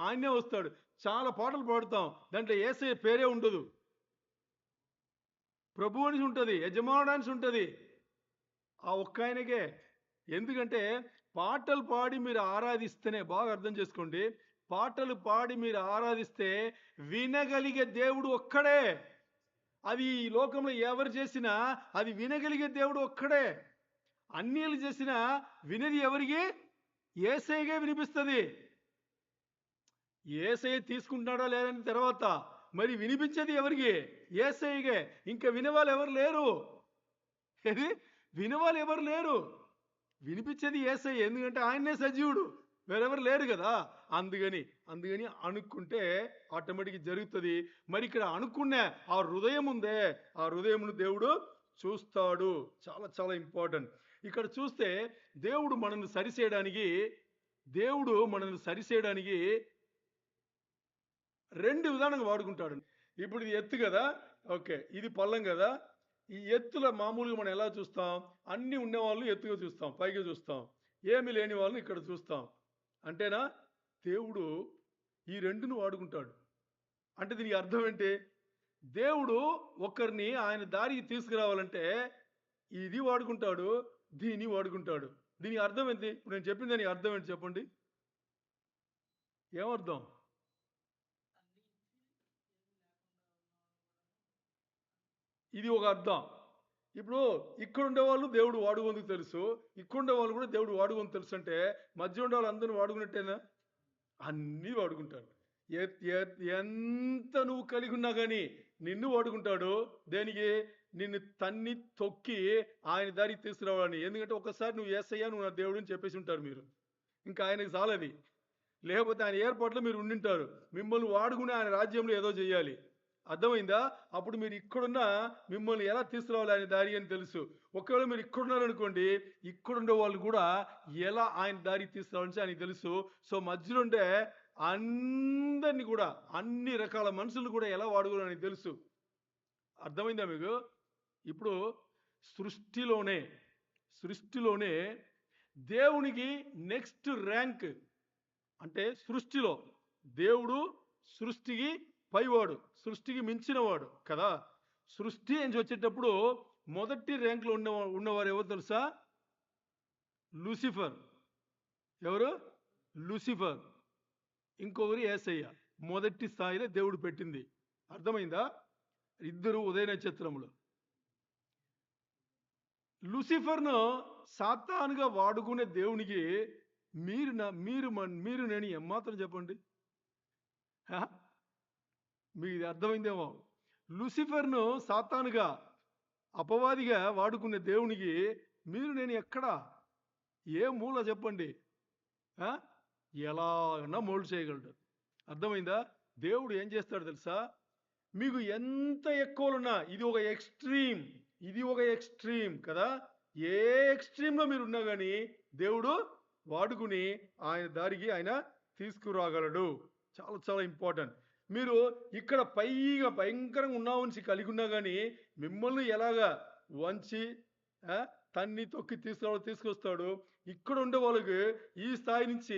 ఆయనే వస్తాడు. చాలా పాటలు పాడుతాం, దాంట్లో యేసయ్య పేరే ఉండదు. ప్రభు అని ఉంటుంది, యజమానుడు ఉంటుంది, ఆ ఒక్క ఆయనకే. ఎందుకంటే పాటలు పాడి మీరు ఆరాధిస్తేనే, బాగా అర్థం చేసుకోండి, పాటలు పాడి మీరు ఆరాధిస్తే వినగలిగే దేవుడు ఒక్కడే. అది ఈ లోకంలో ఎవరు చేసినా అది వినగలిగే దేవుడు ఒక్కడే. అన్యులు చేసినా వినేది ఎవరికి? యేసయ్యకే వినిపిస్తుంది. యేసయ్య తీసుకుంటున్నాడా లేదని తర్వాత, మరి వినిపించేది ఎవరికి? యేసయ్యకే. ఇంకా వినేవాళ్ళు ఎవరు లేరు. ఏది? వినేవాళ్ళు ఎవరు లేరు. వినిపించేది యేసయ్య, ఎందుకంటే ఆయన్నే సజీవుడు, వేరెవరు లేరు కదా. అందుకని అనుకుంటే ఆటోమేటిక్ జరుగుతుంది. మరి ఇక్కడ అనుకునే ఆ హృదయం ఉందే, ఆ హృదయమును దేవుడు చూస్తాడు. చాలా చాలా ఇంపార్టెంట్. ఇక్కడ చూస్తే దేవుడు మనల్ని సరిచేయడానికి రెండు విధానంగా వాడుకుంటాడు. ఇప్పుడు ఇది ఎత్తు కదా, ఓకే, ఇది పల్లం కదా. ఈ ఎత్తుల మామూలుగా మనం ఎలా చూస్తాం? అన్ని ఉండేవాళ్ళు ఎత్తుగా చూస్తాం, పైగా చూస్తాం. ఏమి లేని వాళ్ళని ఇక్కడ చూస్తాం. అంటేనా? దేవుడు ఈ రెండును వాడుకుంటాడు. అంటే దీనికి అర్థం ఏంటి? దేవుడు ఒకరిని ఆయన దారికి తీసుకురావాలంటే ఇది వాడుకుంటాడు, దీన్ని వాడుకుంటాడు. దీనికి అర్థం ఏంటి? ఇప్పుడు నేను చెప్పిన దానికి అర్థం ఏంటి చెప్పండి? ఏమర్థం? ఇది ఒక అర్థం. ఇప్పుడు ఇక్కడ ఉండేవాళ్ళు దేవుడు వాడుకుందుకు తెలుసు, ఇక్కడ ఉండేవాళ్ళు కూడా దేవుడు వాడుకొని తెలుసు. అంటే మధ్య ఉండే వాళ్ళు అందరిని వాడుకున్నట్టేనా? అన్నీ వాడుకుంటాడు. ఎంత నువ్వు కలిగి ఉన్నా కానీ నిన్ను వాడుకుంటాడు. దేనికి? నిన్ను తన్ని తొక్కి ఆయన దారికి తీసుకురావాలని. ఎందుకంటే ఒకసారి నువ్వు యేసయ్యా నువ్వు నా దేవుడు అని చెప్పేసి ఉంటారు మీరు, ఇంకా ఆయనకు చాలది. లేకపోతే ఆయన ఏర్పాట్లో మీరు ఉండింటారు. మిమ్మల్ని వాడుకుని ఆయన రాజ్యంలో ఏదో చేయాలి. అర్థమైందా? అప్పుడు మీరు ఇక్కడున్న మిమ్మల్ని ఎలా తీసుకురావాలి ఆయన దారి అని తెలుసు. ఒకవేళ మీరు ఇక్కడున్నారనుకోండి, ఇక్కడుండే వాళ్ళు కూడా ఎలా ఆయన దారికి తీసుకురావాలని ఆయనకు తెలుసు. సో మధ్యలో ఉండే అందరినీ కూడా, అన్ని రకాల మనుషులు కూడా ఎలా వాడుకోవాలని తెలుసు. అర్థమైందా మీకు? ఇప్పుడు సృష్టిలోనే దేవునికి నెక్స్ట్ ర్యాంక్ అంటే సృష్టిలో దేవుడు సృష్టికి పైవాడు, సృష్టికి మించినవాడు కదా. సృష్టి నుంచి వచ్చేటప్పుడు మొదటి ర్యాంక్లో ఉన్నవారు ఎవరు తెలుసా? లూసిఫర్. ఎవరు? లూసిఫర్. ఇంకొకరు యేసయ్య. మొదటి స్థాయిలో దేవుడు పెట్టింది. అర్థమైందా? ఇద్దరు ఉదయ నక్షత్రములు. లూసిఫర్ను సాతానుగా వాడుకునే దేవునికి మీరు నేను ఏమాత్రం చెప్పండి. మీకు ఇది అర్థమైందేమో. లూసిఫర్ను సాతానుగా అపవాదిగా వాడుకునే దేవునికి మీరు నేను ఎక్కడా, ఏ మూల చెప్పండి. ఎలాగన్నా మోల్డ్ చేయగలడు. అర్థమైందా? దేవుడు ఏం చేస్తాడు తెలుసా? మీకు ఎంత ఎక్కువలున్నా, ఇది ఒక ఎక్స్ట్రీమ్ కదా. ఏ ఎక్స్ట్రీమ్లో మీరు ఉన్నా కానీ దేవుడు వాడుకుని ఆయన దారికి ఆయన తీసుకురాగలడు. చాలా చాలా ఇంపార్టెంట్. మీరు ఇక్కడ పైగా భయంకరంగా ఉన్నామని కలిగి ఉన్నా కానీ మిమ్మల్ని ఎలాగా వంచి తన్ని తొక్కి తీసుకొస్తాడు. ఇక్కడ ఉండే వాళ్ళకి ఈ స్థాయి నుంచి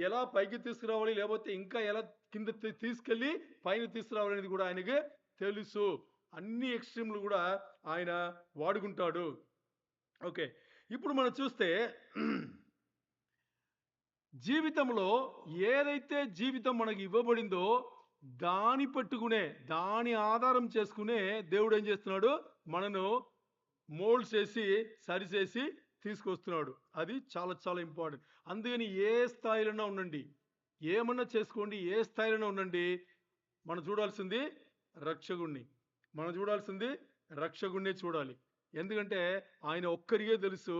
ఎలా పైకి తీసుకురావాలి, లేకపోతే ఇంకా ఎలా కింద తీసుకెళ్ళి పైన తీసుకురావాలి అనేది కూడా ఆయనకి తెలుసు. అన్ని ఎక్స్ట్రీమ్లు కూడా ఆయన వాడుకుంటాడు. ఓకే, ఇప్పుడు మనం చూస్తే జీవితంలో ఏదైతే జీవితం మనకి ఇవ్వబడిందో దాని పట్టుకునే, దాని ఆధారం చేసుకునే దేవుడు ఏం చేస్తున్నాడు? మనను మోల్డ్ చేసి సరిచేసి తీసుకొస్తున్నాడు. అది చాలా చాలా ఇంపార్టెంట్. అందుకని ఏ స్థాయిలోనే ఉండండి, ఏమన్నా చేసుకోండి, ఏ స్థాయిలోనే ఉండండి, మనం చూడాల్సింది రక్షకుణ్ణి చూడాలి. ఎందుకంటే ఆయన ఒక్కరికే తెలుసు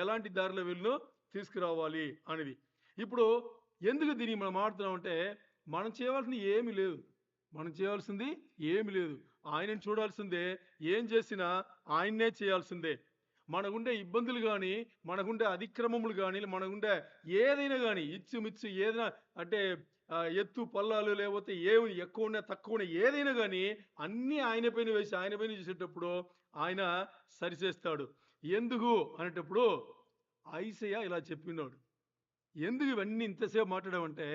ఎలాంటి దారిలో వీళ్ళను తీసుకురావాలి అనేది. ఇప్పుడు ఎందుకు దీన్ని మనం మాట్లాడుతున్నామంటే, మనం చేయవలసింది ఏమీ లేదు. ఆయనను చూడాల్సిందే. ఏం చేసినా ఆయన్నే చేయాల్సిందే. మనకుండే ఇబ్బందులు కానీ, మనకుండే అతిక్రమములు కానీ, మనకుండే ఏదైనా కానీ ఇచ్చుమిచ్చు ఏదైనా అంటే ఎత్తు పల్లాలు, లేకపోతే ఏమి ఎక్కువ ఉన్నా తక్కువ ఉన్నా ఏదైనా కానీ అన్నీ ఆయన పైన వేసి ఆయన పైన చేసేటప్పుడు ఆయన సరిచేస్తాడు. ఎందుకు అనేటప్పుడు ఐసయ్య ఇలా చెప్పినాడు. ఎందుకు ఇవన్నీ ఇంతసేపు మాట్లాడామంటే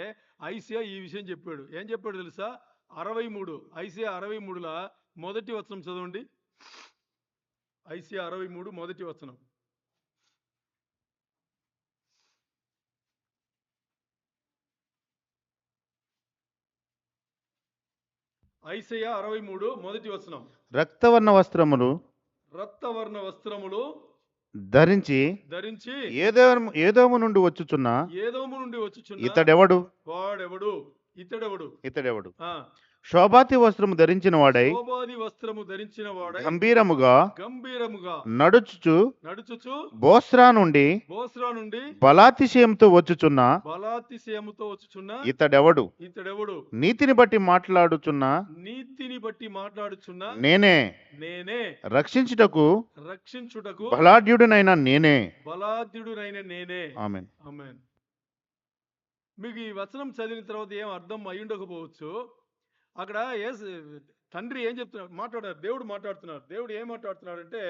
ఐసయ్య ఈ విషయం చెప్పాడు. ఏం చెప్పాడు తెలుసా? 63 ఐసయ్య 63లో మొదటి వచనం చదవండి. ఐసయ్య 63 మొదటి వచనం. ఐసయ్య 63 మొదటి వచనం. రక్తవర్ణ వస్త్రములు ధరించి ఏదోము నుండి వచ్చుచున్న ఇతడెవడు? శోభాతి వస్త్రము ధరించిన వాడై గంభీరముగా నడుచుచు బోస్రా నుండి బలాతిశయంతో వచ్చుచున్న ఇతడెవడు? నీతిని బట్టి మాట్లాడుచున్న నేనే, రక్షించుటకు బలాఢ్యుడనైన నేనే. ఆమేన్. మీకు ఈ వచనం చదివిన తర్వాత ఏం అర్థం అయి ఉండకపోవచ్చు. అక్కడ తండ్రి ఏం చెప్తున్నారు, దేవుడు మాట్లాడుతున్నారు. దేవుడు ఏం మాట్లాడుతున్నాడంటే,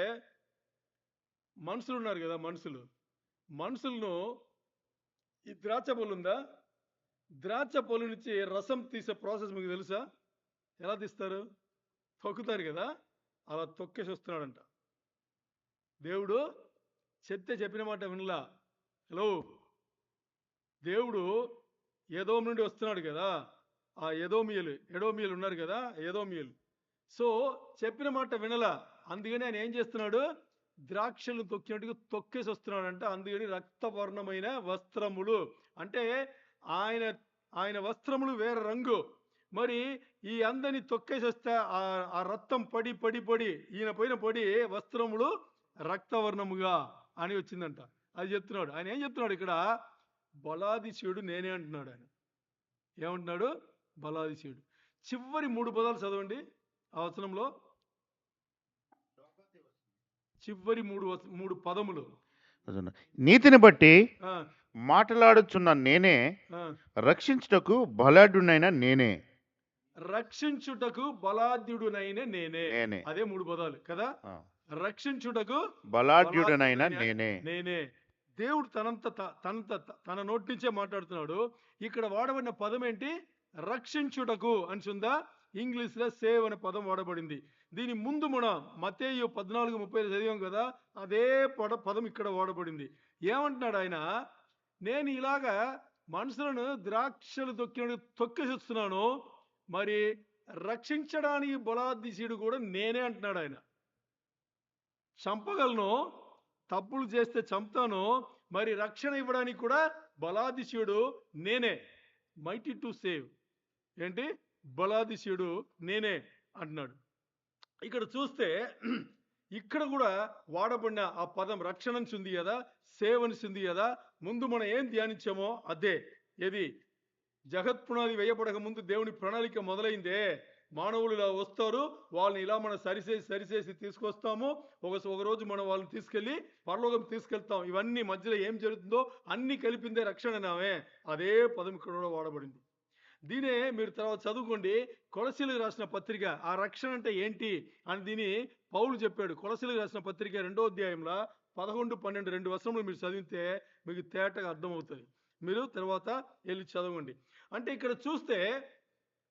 మనుషులు ఉన్నారు కదా, మనుషులను ఈ ద్రాక్ష పళ్ళు ఉందా, ద్రాక్ష పళ్ళు నుంచి రసం తీసే ప్రాసెస్ మీకు తెలుసా? ఎలా తీస్తారు? తొక్కుతారు కదా, అలా తొక్కేసి వస్తున్నాడంట. దేవుడు చెప్పిన మాట వినలా. హలో, దేవుడు ఏదోము నుండి వస్తున్నాడు కదా, ఆ ఎడోమియలు ఉన్నారు కదా, ఎదోమియలు. సో చెప్పిన మాట వినలా. అందుకని ఆయన ఏం చేస్తున్నాడు? ద్రాక్షలను తొక్కినట్టుగా తొక్కేసి వస్తున్నాడంట. అందుకని రక్తవర్ణమైన వస్త్రములు అంటే ఆయన వస్త్రములు వేరే రంగు. మరి ఈ అందరిని తొక్కేసి వస్తే ఆ రక్తం పడి ఈయన పైన పడి వస్త్రములు రక్తవర్ణముగా అని వచ్చిందంట. అది చెప్తున్నాడు. ఆయన ఏం చెప్తున్నాడు ఇక్కడ? బలాదిశయుడు నేనే అంటున్నాడు. ఆయన ఏమంటున్నాడు? బలాదిశయుడు. చివరి 3 పదాలు చదవండి ఆ వచనంలో. చివరి 3 పదములు. నీతిని బట్టి మాట్లాడుచున్న నేనే, రక్షించుటకు బలాఢ్యుడైన నేనే. అదే 3 పదాలు కదా. రక్షించుటకు బలాఢ్యుడనైన నేనే. దేవుడు తన నోటి నుంచే మాట్లాడుతున్నాడు. ఇక్కడ వాడబడిన పదం ఏంటి? రక్షించుటకు అని ఉందా? ఇంగ్లీష్ లో సేవ్ అనే పదం వాడబడింది. దీని ముందు మనం మత్తయి 14:30 చదివాం కదా, అదే పదం ఇక్కడ వాడబడింది. ఏమంటున్నాడు ఆయన? నేను ఇలాగా మనుషులను ద్రాక్షలు తొక్కేసిస్తున్నాను, మరి రక్షించడానికి బలాధీశుడు కూడా నేనే అంటున్నాడు ఆయన. చంపగలను, తప్పులు చేస్తే చంపుతాను, మరి రక్షణ ఇవ్వడానికి కూడా బలాధీశుడు నేనే. మైటీ టు సేవ్ ఏంటి, బలాధీశుడు నేనే అంటున్నాడు. ఇక్కడ చూస్తే ఇక్కడ కూడా వాడబడిన ఆ పదం రక్షణ నుంచి ఉంది కదా, సేవ్ అని ఉంది కదా. ముందు మనం ఏం ధ్యానించామో అదే. ఏది, జగత్పునాది వేయబడక ముందు దేవుని ప్రణాళిక మొదలైందే. మానవులు ఇలా వస్తారు, వాళ్ళని ఇలా మనం సరిచేసి తీసుకొస్తాము. ఒక రోజు మనం వాళ్ళని తీసుకెళ్ళి పరలోకం తీసుకెళ్తాం. ఇవన్నీ మధ్యలో ఏం జరుగుతుందో అన్ని కలిపిందే రక్షణ నామే. అదే పదం ఇక్కడ కూడా వాడబడింది. దీనే మీరు తర్వాత చదువుకోండి. కొలసీలకు రాసిన పత్రిక, ఆ రక్షణ అంటే ఏంటి అని దీని పౌలు చెప్పాడు. కొలసీలకు రాసిన పత్రిక 2వ అధ్యాయంలో 11, 12 2 వచనములు మీరు చదివితే మీకు తేటగా అర్థమవుతుంది. మీరు తర్వాత వెళ్ళి చదవండి. అంటే ఇక్కడ చూస్తే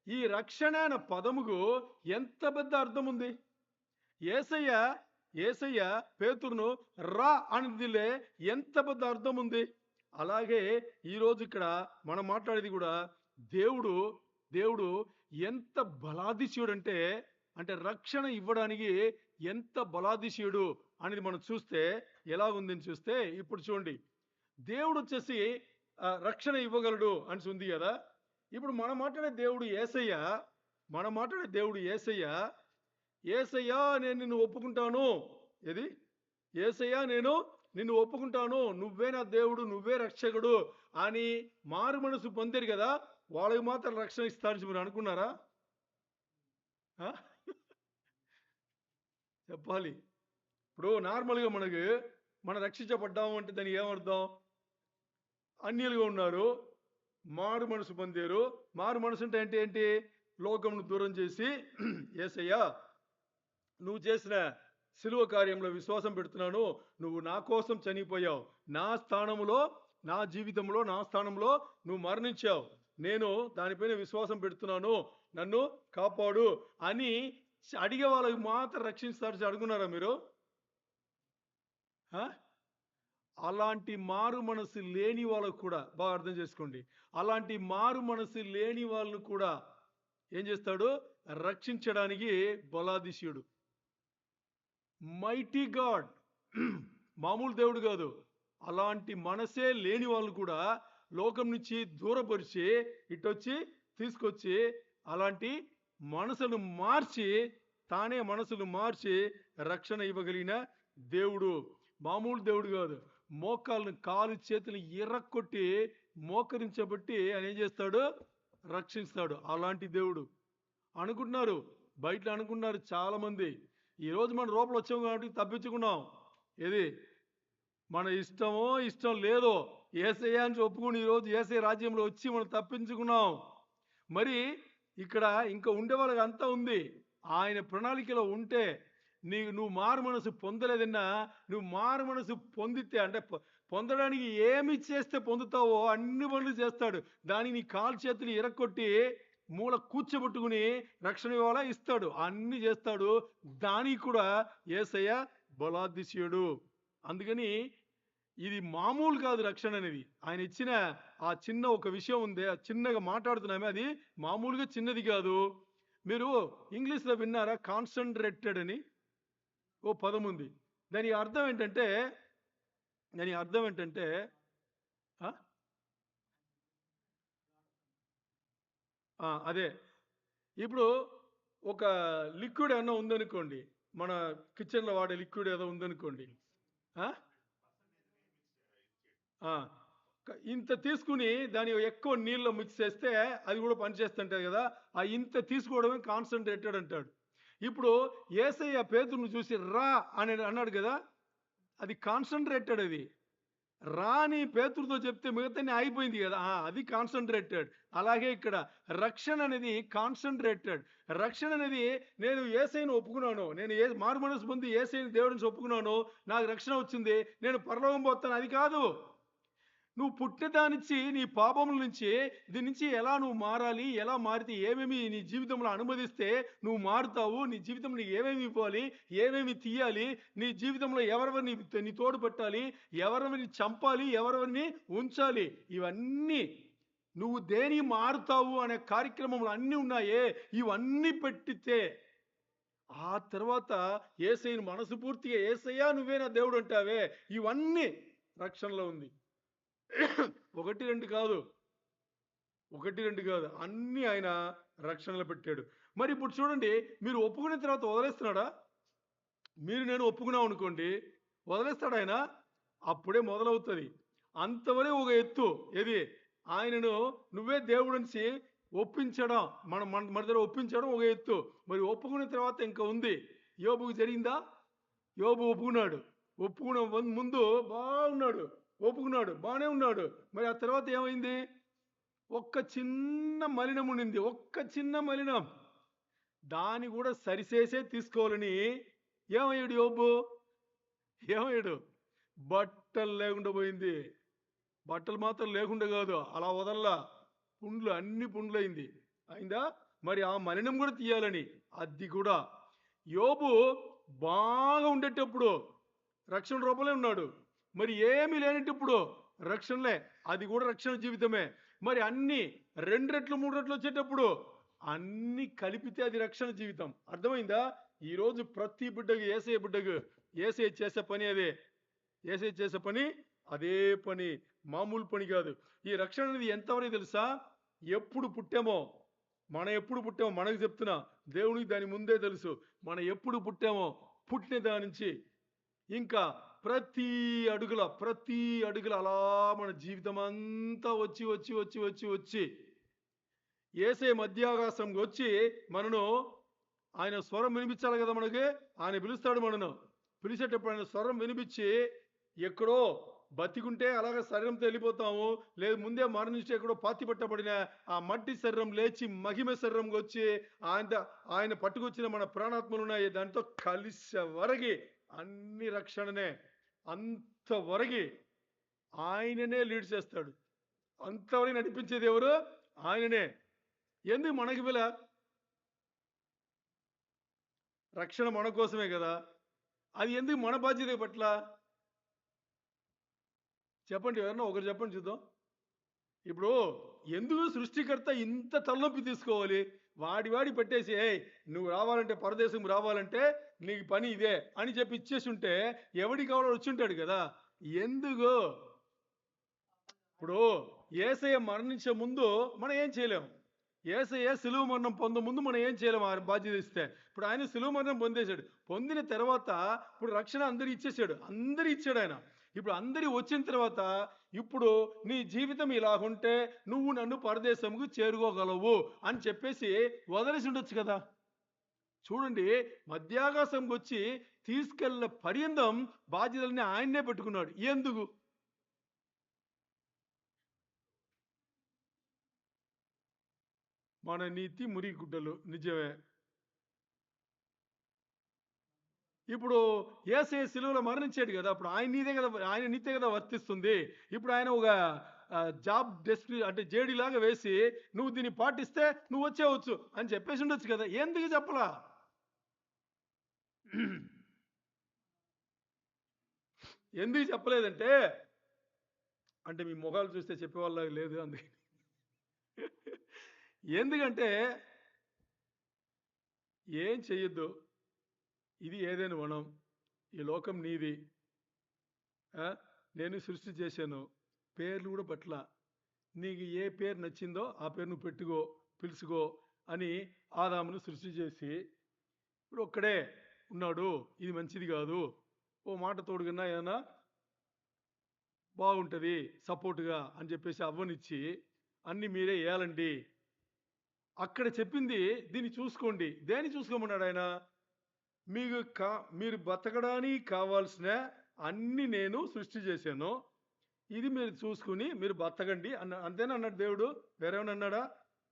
ఈ రక్షణ అనే పదముకు ఎంత పెద్ద అర్థం ఉంది. యేసయ్య పేతురును రా అనిదిలే ఎంత పెద్ద అర్థం ఉంది. అలాగే ఈరోజు ఇక్కడ మనం మాట్లాడేది కూడా దేవుడు ఎంత బలాధీశుడు అంటే రక్షణ ఇవ్వడానికి ఎంత బలాధీశుడు అనేది మనం చూస్తే ఎలా ఉందని చూస్తే, ఇప్పుడు చూడండి, దేవుడు వచ్చేసి రక్షణ ఇవ్వగలడు అని ఉంది కదా. ఇప్పుడు మనం మాట్లాడే దేవుడు యేసయ్య నేను నిన్ను ఒప్పుకుంటాను. ఏది, యేసయ్య నేను నిన్ను ఒప్పుకుంటాను, నువ్వే నా దేవుడు, నువ్వే రక్షకుడు అని మారు మనసు పొందారు కదా, వాళ్ళకి మాత్రం రక్షణ ఇస్తారని మీరు అనుకున్నారా? చెప్పాలి. ఇప్పుడు నార్మల్గా మనం రక్షించబడ్డాము అంటే దానికి ఏమర్థం? అన్యులుగా ఉన్నారు, మారు మనసు పొందారు. మారు మనసు అంటే ఏంటి? లోకమును దూరం చేసి యేసయ్యా నువ్వు చేసిన సిలువ కార్యంలో విశ్వాసం పెడుతున్నాను, నువ్వు నా కోసం చనిపోయావు, నా స్థానంలో, నా జీవితంలో నా స్థానంలో నువ్వు మరణించావు, నేను దానిపైన విశ్వాసం పెడుతున్నాను, నన్ను కాపాడు అని అడిగే వాళ్ళకి మాత్రం రక్షిస్తారని అనుకున్నారా మీరు? అలాంటి మారు మనసు లేని వాళ్ళకు కూడా బాగా అర్థం చేసుకోండి. అలాంటి మారు మనసు లేని వాళ్ళను కూడా ఏం చేస్తాడు? రక్షించడానికి బలాధీశుడు, మైటీ గాడ్, మామూలు దేవుడు కాదు. అలాంటి మనసే లేని వాళ్ళు కూడా లోకం నుంచి దూరపరిచి ఇటొచ్చి తీసుకొచ్చి అలాంటి మనసును మార్చి, తానే మనసును మార్చి రక్షణ ఇవ్వగలిగిన దేవుడు, మామూలు దేవుడు కాదు. మోకాళ్ళను, కాలు చేతులు ఎర్రకొట్టి మోకరించబట్టి ఆయన ఏం చేస్తాడు? రక్షిస్తాడు. అలాంటి దేవుడు అనుకుంటున్నారు, బయట అనుకుంటున్నారు చాలా మంది. ఈరోజు మన లోపల వచ్చాము కాబట్టి తప్పించుకున్నాం. ఏది, మన ఇష్టం లేదో యేసయ్య అని ఒప్పుకుని ఈరోజు యేసయ్య రాజ్యంలో వచ్చి మనం తప్పించుకున్నాం. మరి ఇక్కడ ఇంకా ఉండే వాళ్ళకి అంతా ఉంది. ఆయన ప్రణాళికలో ఉంటే నువ్వు మారు మనసు పొందలేదన్నా, నువ్వు మారు మనసు పొందితే అంటే పొందడానికి ఏమి చేస్తే పొందుతావో అన్ని పనులు చేస్తాడు. దానికి నీ కాలు చేతులు ఎరక్కొట్టి మూల కూర్చోబెట్టుకుని రక్షణ ఇవ్వాలా, ఇస్తాడు, అన్ని చేస్తాడు. దానికి కూడా యేసయ్య బలాధీశుడు. అందుకని ఇది మామూలు కాదు రక్షణ అనేది. ఆయన ఇచ్చిన ఆ చిన్న ఒక విషయం ఉంది, చిన్నగా మాట్లాడుతున్నామే, అది మామూలుగా చిన్నది కాదు. మీరు ఇంగ్లీష్లో విన్నారా? కాన్సన్ట్రేటెడ్ అని ఓ పదం ఉంది. దాని అర్థం ఏంటంటే అదే, ఇప్పుడు ఒక లిక్విడ్ ఏమన్నా ఉందనుకోండి, మన కిచెన్లో వాడే లిక్విడ్ ఏదో ఉందనుకోండి, ఇంత తీసుకుని దాని ఎక్కువ నీళ్ళలో మిక్స్ చేస్తే అది కూడా పనిచేస్తుంటుంది కదా. ఆ ఇంత తీసుకోవడమే కాన్సన్ట్రేటెడ్ అంటాడు. ఇప్పుడు యేసయ్య పేతురును చూసి రా అని అన్నాడు కదా, అది కాన్సన్ట్రేటెడ్. అది రాని పేతురుతో చెప్తే మిగతాన్ని అయిపోయింది కదా, అది కాన్సన్ట్రేటెడ్. అలాగే ఇక్కడ రక్షణ అనేది కాన్సన్ట్రేటెడ్. రక్షణ అనేది నేను యేసయ్యను ఒప్పుకున్నాను, నేను మారు మనసు పొంది యేసయ్యని దేవుడిని ఒప్పుకున్నాను, నాకు రక్షణ వచ్చింది, నేను పరలోకం పోతాను, అది కాదు. నువ్వు పుట్టినదానిచ్చి నీ పాపముల నుంచి దీని నుంచి ఎలా నువ్వు మారాలి, ఎలా మారితే ఏమేమి నీ జీవితంలో అనుమతిస్తే నువ్వు మారుతావు, నీ జీవితంలో ఏమేమి ఇవ్వాలి, ఏమేమి తీయాలి, నీ జీవితంలో ఎవరెవరిని నీ తోడు పెట్టాలి, ఎవరెవరిని చంపాలి, ఎవరెవరిని ఉంచాలి, ఇవన్నీ నువ్వు దేని మారుతావు అనే కార్యక్రమంలో అన్నీ ఉన్నాయే, ఇవన్నీ పెట్టితే ఆ తర్వాత యేసయ్యను మనసు పూర్తిగా యేసయ్యా నువ్వే నా దేవుడు అంటావే, ఇవన్నీ రక్షణలో ఉంది. ఒకటి రెండు కాదు, ఒకటి రెండు కాదు, అన్నీ ఆయన రక్షణలో పెట్టాడు. మరి ఇప్పుడు చూడండి, మీరు ఒప్పుకున్న తర్వాత వదిలేస్తున్నాడా? మీరు నేను ఒప్పుకున్నాం అనుకోండి, వదిలేస్తాడు ఆయన? అప్పుడే మొదలవుతుంది. అంతవరకు ఒక ఎత్తు ఏది, ఆయనను నువ్వే దేవుడు నుంచి ఒప్పించడం, మన దగ్గర ఒప్పించడం ఒక ఎత్తు. మరి ఒప్పుకున్న తర్వాత ఇంకా ఉంది. యోబుకు జరిగిందా? యోబు ఒప్పుకున్నాడు. ఒప్పుకున్న ముందు బాగున్నాడు, ఒప్పుకున్నాడు, బాగానే ఉన్నాడు. మరి ఆ తర్వాత ఏమైంది? ఒక్క చిన్న మలినం ఉండింది, ఒక్క చిన్న మలినం. దాన్ని కూడా సరిచేసే తీసుకోవాలని ఏమయ్యాడు యోబు? ఏమయ్యాడు? బట్టలు లేకుండా పోయింది. బట్టలు మాత్రం లేకుండా కాదు, అలా వదల్లా, పుండ్లు, అన్ని పుండ్లు అయిందా? మరి ఆ మలినం కూడా తీయాలని, అది కూడా. యోబు బాగా ఉండేటప్పుడు రక్షణ రూపంలో ఉన్నాడు. మరి ఏమీ లేనిటప్పుడు రక్షణలే, అది కూడా రక్షణ జీవితమే. మరి అన్ని 2 రెట్లు 3 రెట్లు వచ్చేటప్పుడు అన్ని కలిపితే అది రక్షణ జీవితం. అర్థమైందా? ఈరోజు ప్రతి బిడ్డకు, యేసయ్య బిడ్డకు యేసయ్య చేసే పని అదే. యేసయ్య చేసే పని అదే పని, మామూలు పని కాదు. ఈ రక్షణ అనేది ఎంతవరకు తెలుసా? ఎప్పుడు పుట్టామో, మనం ఎప్పుడు పుట్టామో మనకు చెప్తున్నా, దేవునికి దాని ముందే తెలుసు. మనం ఎప్పుడు పుట్టామో పుట్టిన దాని నుంచి ఇంకా ప్రతి అడుగుల అలా మన జీవితం అంతా వచ్చి వచ్చి వచ్చి వచ్చి వచ్చి యేసే మధ్యాకాశంకి వచ్చి మనను, ఆయన స్వరం వినిపించాలి కదా మనకి. ఆయన పిలుస్తాడు మనను. పిలిచేటప్పుడు ఆయన స్వరం వినిపించి, ఎక్కడో బతికుంటే అలాగే శరీరంతో వెళ్ళిపోతాము, లేదు ముందే మరణించి ఎక్కడో పాతి పట్టబడిన ఆ మట్టి శరీరం లేచి మహిమ శరీరంకి వచ్చి ఆయన పట్టుకొచ్చిన మన ప్రాణాత్మలు ఉన్నాయి, దాంతో కలిసే వరకి అన్ని రక్షణనే. అంతవరకు ఆయననే లీడ్ చేస్తాడు. అంతవరకు నడిపించేది ఎవరు? ఆయననే. ఎందుకు మనకి విల? రక్షణ మన కోసమే కదా. అది ఎందుకు మన బాధ్యత పట్ల? చెప్పండి, ఎవరన్నా ఒకరు చెప్పండి చూద్దాం. ఇప్పుడు ఎందుకు సృష్టికర్త ఇంత తలనొప్పి తీసుకోవాలి? వాడి పెట్టేసి, నువ్వు రావాలంటే, పరదేశం రావాలంటే నీకు పని ఇదే అని చెప్పి ఇచ్చేసి ఉంటే ఎవడికి కావాలో వచ్చి ఉంటాడు కదా. ఎందుకు? ఇప్పుడు యేసయ్య మరణించే ముందు మనం ఏం చేయలేము. యేసయ్య సిలువ మరణం పొంద ముందు మనం ఏం చేయలేము ఆ బాధ్యత ఇస్తే. ఇప్పుడు ఆయన సిలువ మరణం పొందేశాడు. పొందిన తర్వాత ఇప్పుడు రక్షణ అందరూ ఇచ్చాడు ఆయన. ఇప్పుడు అందరి వచ్చిన తర్వాత ఇప్పుడు నీ జీవితం ఇలా ఉంటే నువ్వు నన్ను పరదేశంకు చేరుకోగలవు అని చెప్పేసి వదిలేసి ఉండొచ్చు కదా. చూడండి, మధ్యాకాశంకి వచ్చి తీసుకెళ్ళిన పర్యంతం బాధ్యతల్ని ఆయన్నే పెట్టుకున్నాడు. ఎందుకు? మన నీతి మురికి గుడ్డలు, నిజమే. ఇప్పుడు యేసయ్య సిలువలో మరణించాడు కదా, అప్పుడు ఆయన నీతే కదా వర్తిస్తుంది. ఇప్పుడు ఆయన ఒక జాబ్ డెస్క్రి అంటే జేడీ లాగా వేసి, నువ్వు దీన్ని పాటిస్తే నువ్వు వచ్చేవచ్చు అని చెప్పేసి ఉండొచ్చు కదా. ఎందుకు చెప్పలా? ఎందుకు చెప్పలేదంటే, అంటే మీ ముఖాలు చూస్తే చెప్పేవాళ్ళ లేదు అందుకే. ఎందుకంటే ఏం చెయ్యొద్దు, ఇది ఏదైనా వనం, ఈ లోకం నీది, నేను సృష్టి చేశాను, పేర్లు కూడా పట్ల, నీకు ఏ పేరు నచ్చిందో ఆ పేరు నువ్వు పెట్టుకో, పిలుచుకో అని ఆదామును సృష్టి చేసి, ఇప్పుడు ఒక్కడే ఉన్నాడు, ఇది మంచిది కాదు, ఓ మాట తోడుగన్నా ఏదైనా బాగుంటుంది సపోర్టుగా అని చెప్పేసి అవ్వనిచ్చి, అన్ని మీరే వేయాలండి అక్కడ చెప్పింది, దీన్ని చూసుకోండి. దేన్ని చూసుకోమన్నాడు ఆయన? మీరు బతకడానికి కావాల్సిన అన్ని నేను సృష్టి చేశాను, ఇది మీరు చూసుకుని మీరు బతకండి అంతేనా అన్నాడు దేవుడు. వేరేమన్నా అన్నాడా?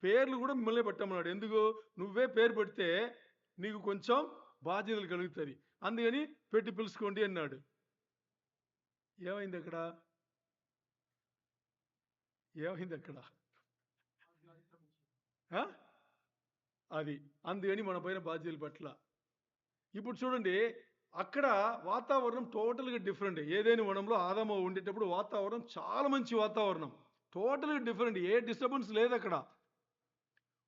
పేర్లు కూడా మిమ్మల్ని పెట్టమన్నాడు. ఎందుకు? నువ్వే పేరు పెడితే నీకు కొంచెం బాధ్యతలు కలుగుతుంది, అందుకని పెట్టి పిలుచుకోండి అన్నాడు. ఏమైంది అక్కడ? అది అందుకని మన పైన బాధ్యతల పట్ల. ఇప్పుడు చూడండి, అక్కడ వాతావరణం టోటల్గా డిఫరెంట్. ఏదైనా వనంలో ఆదాము ఉండేటప్పుడు వాతావరణం చాలా మంచి వాతావరణం, టోటల్గా డిఫరెంట్, ఏ డిస్టర్బెన్స్ లేదు అక్కడ.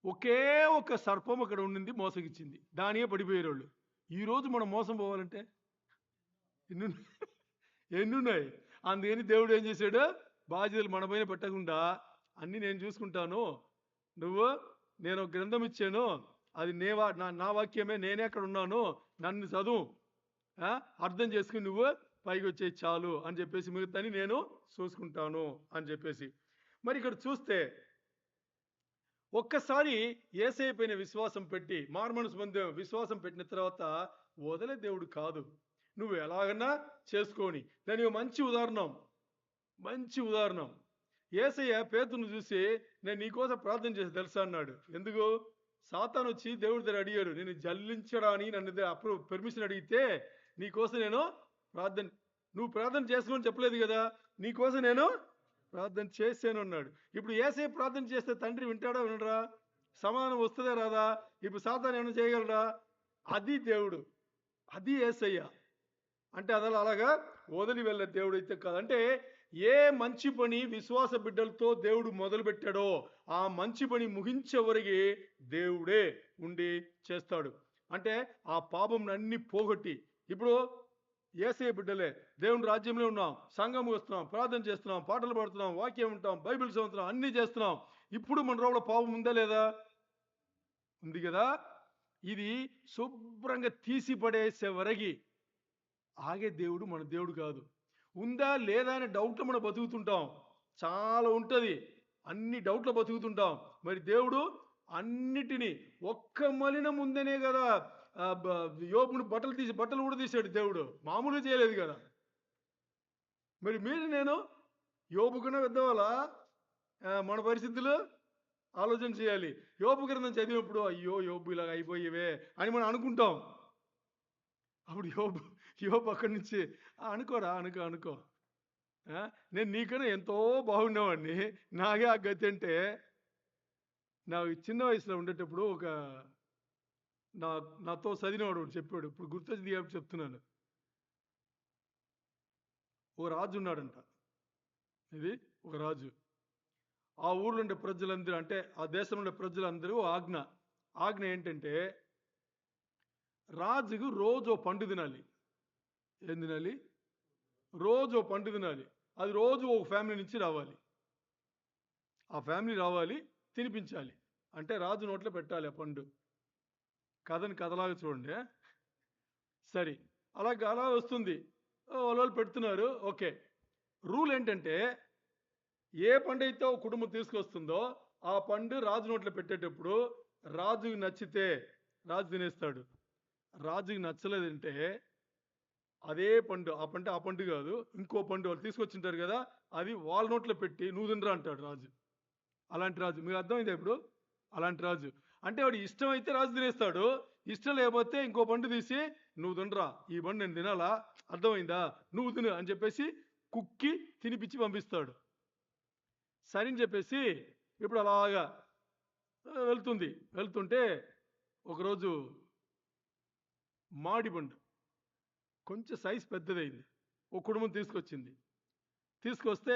ఒకే ఒక సర్పం అక్కడ ఉండింది, మోసగిచ్చింది, దానియే పడిపోయారు వాళ్ళు. ఈరోజు మనం మోసం పోవాలంటే ఎన్ని ఎన్నున్నాయి. అందుకని దేవుడు ఏం చేశాడు, బాధ్యతలు మన పైన పెట్టకుండా అన్నీ నేను చూసుకుంటాను, నువ్వు నేను ఒక గ్రంథం ఇచ్చాను, అది నా వాక్యమే, నేనే అక్కడ ఉన్నాను, నన్ను చదువు, అర్థం చేసుకుని నువ్వు పైకి వచ్చే చాలు అని చెప్పేసి మిగతాని నేను చూసుకుంటాను అని చెప్పేసి. మరి ఇక్కడ చూస్తే ఒక్కసారి యేసయ్య పైన విశ్వాసం పెట్టి మారుమనసు పొందే విశ్వాసం పెట్టిన తర్వాత వదిలే దేవుడు కాదు, నువ్వు ఎలాగన్నా చేసుకొని. దాని మంచి ఉదాహరణ యేసయ్య పేతురును చూసి, నేను నీకోసం ప్రార్థన చేసి తెలుసా అన్నాడు. ఎందుకు? సాతాను వచ్చి దేవుడి దగ్గర అడిగాడు, నేను జల్లించడానికి నన్ను అప్పుడు పర్మిషన్ అడిగితే నీకోసం నేను నువ్వు ప్రార్థన చేసుకుని చెప్పలేదు కదా, నీకోసం నేను ప్రార్థన చేశాను అన్నాడు. ఇప్పుడు యేసయ్య ప్రార్థన చేస్తే తండ్రి వింటాడా వినడా? సమాధానం వస్తుందా రాదా? ఇప్పుడు సాతాను ఏమైనా చేయగలడా? అది దేవుడు, అది యేసయ్య అంటే. అలాగా వదిలి వెళ్ళే దేవుడు అయితే కాదంటే, ఏ మంచి పని విశ్వాస బిడ్డలతో దేవుడు మొదలు పెట్టాడో ఆ మంచి పని ముగించే వరకు దేవుడే ఉండి చేస్తాడు. అంటే ఆ పాపం అన్ని పోగొట్టి, ఇప్పుడు యేసయ్య బిడ్డలే దేవుని రాజ్యంలో ఉన్నాం, సంఘం వస్తున్నాం, ప్రార్థన చేస్తున్నాం, పాటలు పాడుతున్నాం, వాక్యం ఉంటాం, బైబిల్ చదువుతున్నాం, అన్నీ చేస్తున్నాం. ఇప్పుడు మన రోడ్ల పాపం ఉందా లేదా? ఉంది కదా. ఇది శుభ్రంగా తీసి పడేసే వరకు ఆగే దేవుడు మన దేవుడు కాదు. ఉందా లేదా అనే డౌట్లో మనం బతుకుతుంటాం, చాలా ఉంటుంది, అన్ని డౌట్లో బతుకుతుంటాం. మరి దేవుడు అన్నిటినీ ఒక్క మలినం ఉందనే కదా యోబుని బట్టలు కూడా తీశాడు దేవుడు, మామూలుగా చేయలేదు కదా. మరి మీరు నేను యోబు కన్నా పెద్దవాళ్ళ? మన పరిస్థితులు ఆలోచన చేయాలి. యోబు గ్రంథం చదివినప్పుడు అయ్యో యోబు ఇలాగ అయిపోయేవే అని మనం అనుకుంటాం. అప్పుడు యోబు అక్కడి నుంచి అనుకో నేను నీకన్నా ఎంతో బాగుండేవాడిని, నాకే ఆ గతి అంటే. నాకు చిన్న వయసులో ఉండేటప్పుడు నాతో చదివినవాడు చెప్పాడు, ఇప్పుడు గుర్తొచ్చింది కాబట్టి చెప్తున్నాను. ఓ రాజు ఉన్నాడంట. ఇది ఒక రాజు. ఆ ఊర్లో ఉండే ప్రజలందరూ, అంటే ఆ దేశంలో ఉండే ప్రజలందరూ ఆజ్ఞ ఏంటంటే, రాజుకు రోజు పండు తినాలి. ఏం తినాలి? రోజు పండు తినాలి. అది రోజు ఒక ఫ్యామిలీ నుంచి రావాలి, ఆ ఫ్యామిలీ రావాలి, తినిపించాలి. అంటే రాజు నోట్లో పెట్టాలి ఆ పండు. కథలాగా చూడండి. సరే, అలా వస్తుంది, వాళ్ళు పెడుతున్నారు. ఓకే, రూల్ ఏంటంటే, ఏ పండు అయితే ఒక కుటుంబం తీసుకొస్తుందో ఆ పండు రాజు నోట్లో పెట్టేటప్పుడు రాజుకి నచ్చితే రాజు తినేస్తాడు, రాజుకి నచ్చలేదంటే అదే పండు, ఆ పండు కాదు, ఇంకో పండు వాళ్ళు తీసుకొచ్చింటారు కదా, అది వాళ్ళ నోట్లో పెట్టి నువ్వు తినరా అంటాడు రాజు. అలాంటి రాజు మీకు అర్థమైందా ఇప్పుడు? అలాంటి రాజు అంటే వాడు ఇష్టం అయితే రాజు తినేస్తాడు, ఇష్టం లేకపోతే ఇంకో పండు తీసి నువ్వు తినరా, ఈ పండు నేను తినాలా, అర్థమైందా, నువ్వు తిను అని చెప్పేసి కుక్కి తినిపించి పంపిస్తాడు. సరే అని చెప్పేసి ఇప్పుడు అలాగా వెళ్తుంటే ఒకరోజు మామిడి పండు కొంచెం సైజు పెద్దదైంది, ఒక కుటుంబం తీసుకొస్తే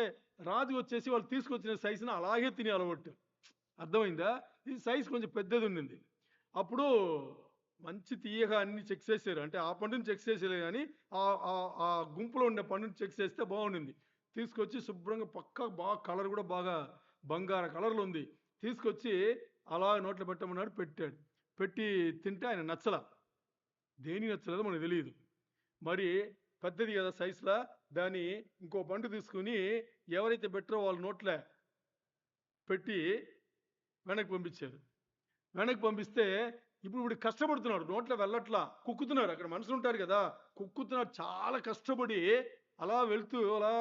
రాజు వచ్చేసి వాళ్ళు తీసుకొచ్చిన సైజుని అలాగే తిని అలవట్టు. అర్థమైందా? ఈ సైజు కొంచెం పెద్దది ఉండింది. అప్పుడు మంచి తీయగా అన్ని చెక్ చేశారు, అంటే ఆ పండుని చెక్ చేసేది కానీ ఆ గుంపులో ఉండే పండుని చెక్ చేస్తే బాగుండింది. తీసుకొచ్చి శుభ్రంగా బాగా కలర్ కూడా బాగా బంగారు కలర్లో ఉంది, తీసుకొచ్చి అలా నోట్లో పెట్టమన్నాడు. పెట్టి తింటే ఆయన దేనికి నచ్చలేదో మనకు తెలియదు. మరి పెద్దది కదా సైజులా, దాన్ని ఇంకో పండు తీసుకుని ఎవరైతే బెటరో వాళ్ళ నోట్లే పెట్టి వెనక్కి పంపించారు. వెనక్కి పంపిస్తే ఇప్పుడు కష్టపడుతున్నాడు, నోట్లో వెళ్ళట్లా, కుక్కుతున్నారు. అక్కడ మనుషులు ఉంటారు కదా, కుక్కుతున్నారు, చాలా కష్టపడి అలా వెళ్తూ, అలా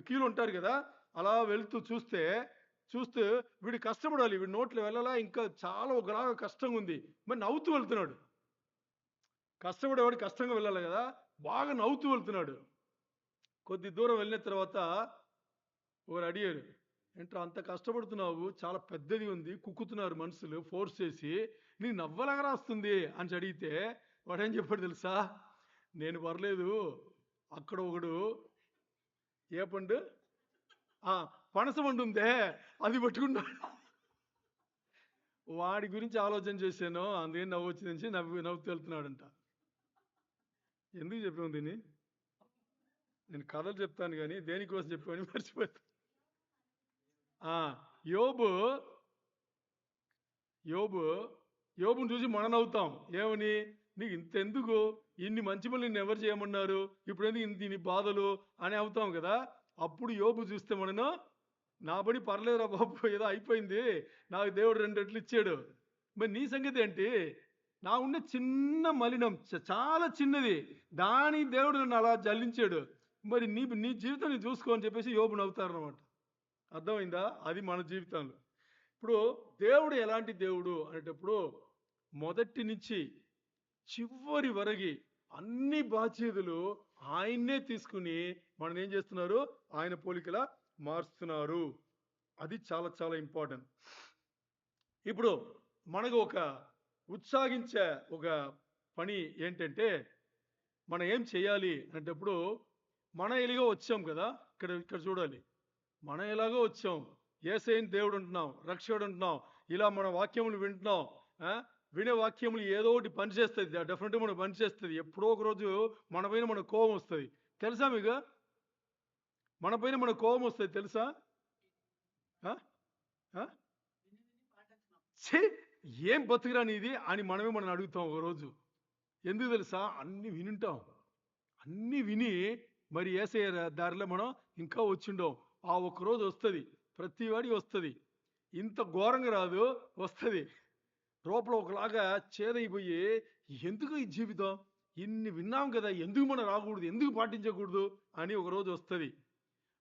కీలు ఉంటారు కదా, అలా వెళ్తూ చూస్తే వీడు కష్టపడాలి, వీడి నోట్లో వెళ్ళాలా, ఇంకా చాలా ఒకలాగా కష్టంగా ఉంది. మరి నవ్వుతూ వెళ్తున్నాడు, కష్టపడేవాడు కష్టంగా వెళ్ళాలి కదా, బాగా నవ్వుతూ వెళ్తున్నాడు. కొద్ది దూరం వెళ్ళిన తర్వాత ఒకరు అడిగారు, ఏంట్రా అంత కష్టపడుతున్నావు, చాలా పెద్దది ఉంది, కుక్కుతున్నారు మనుషులు ఫోర్స్ చేసి, నీకు నవ్వలాగా రాస్తుంది అని అడిగితే వాడేం చెప్పాడు తెలుసా, నేను పర్లేదు, అక్కడ ఒకడు ఏ పండు పనసపండు ఉందే అది పట్టుకున్నాడు. వాడి గురించి ఆలోచన చేశాను, అందుకని నవ్వు వచ్చింది, నవ్వుతూ వెళ్తున్నాడంట. ఎందుకు చెప్పాము దీన్ని? నేను కథలు చెప్తాను కానీ దేనికోసం చెప్పామని మర్చిపోతాను. యోబు యోబు యోబుని చూసి మనం నవ్వుతాం. ఏమని? నీకు ఇంతెందుకు, ఇన్ని మంచి పనులు నిన్ను ఎవరు చేయమన్నారు, ఇప్పుడు ఎందుకు ఇన్ని బాధలు అని అవుతాం కదా. అప్పుడు యోబు చూస్తే మనను, నా పని పర్లేదురా బాబు, ఏదో అయిపోయింది, నాకు దేవుడు 2 రెట్లు ఇచ్చాడు. మరి నీ సంగతి ఏంటి? నా ఉన్న చిన్న మలినం చాలా చిన్నది, దానికి దేవుడు నన్ను అలా జల్లించాడు. మరి నీ జీవితం నీ చూసుకో అని చెప్పేసి యోబు నవ్వుతారు అనమాట. అర్థమైందా? అది మన జీవితంలో. ఇప్పుడు దేవుడు ఎలాంటి దేవుడు అనేటప్పుడు మొదటి నుంచి చివరి వరకు అన్ని బాధ్యతలు ఆయన్నే తీసుకుని మనం ఏం చేస్తున్నారు? ఆయన పోలికలా మారుస్తున్నారు. అది చాలా చాలా ఇంపార్టెంట్. ఇప్పుడు మనకు ఒక ఉత్సాహించే ఒక పని ఏంటంటే, మనం ఏం చేయాలి అనేటప్పుడు, మనం ఎలాగో వచ్చాం కదా, ఇక్కడ చూడాలి. మనం ఎలాగో వచ్చాం, యేసయ్యని దేవుడు అంటున్నాం, రక్షకుడు అంటున్నాం, ఇలా మన వాక్యములు వింటున్నాం. వినే వాక్యములు ఏదో ఒకటి పనిచేస్తుంది, డెఫినెట్గా మనకు పనిచేస్తుంది. ఎప్పుడో ఒక రోజు మన పైన మన కోపం వస్తుంది. తెలుసా మీకు? మన పైన మన కోపం వస్తుంది తెలుసా? ఏం బతుకురాని ఇది అని మనం అడుగుతాం ఒక రోజు. ఎందుకు తెలుసా? అన్ని వినుంటాం, అన్ని విని మరి యేసయ్య దారిలో మనం ఇంకా వచ్చిండం. ఆ ఒక్కరోజు వస్తుంది, ప్రతివాడికి వస్తుంది. ఇంత ఘోరంగా రాదు, వస్తుంది. లోపల ఒకలాగా చేదైపోయి, ఎందుకు ఈ జీవితం, ఇన్ని విన్నాం కదా, ఎందుకు మనం రాకూడదు, ఎందుకు పాటించకూడదు అని ఒకరోజు వస్తుంది.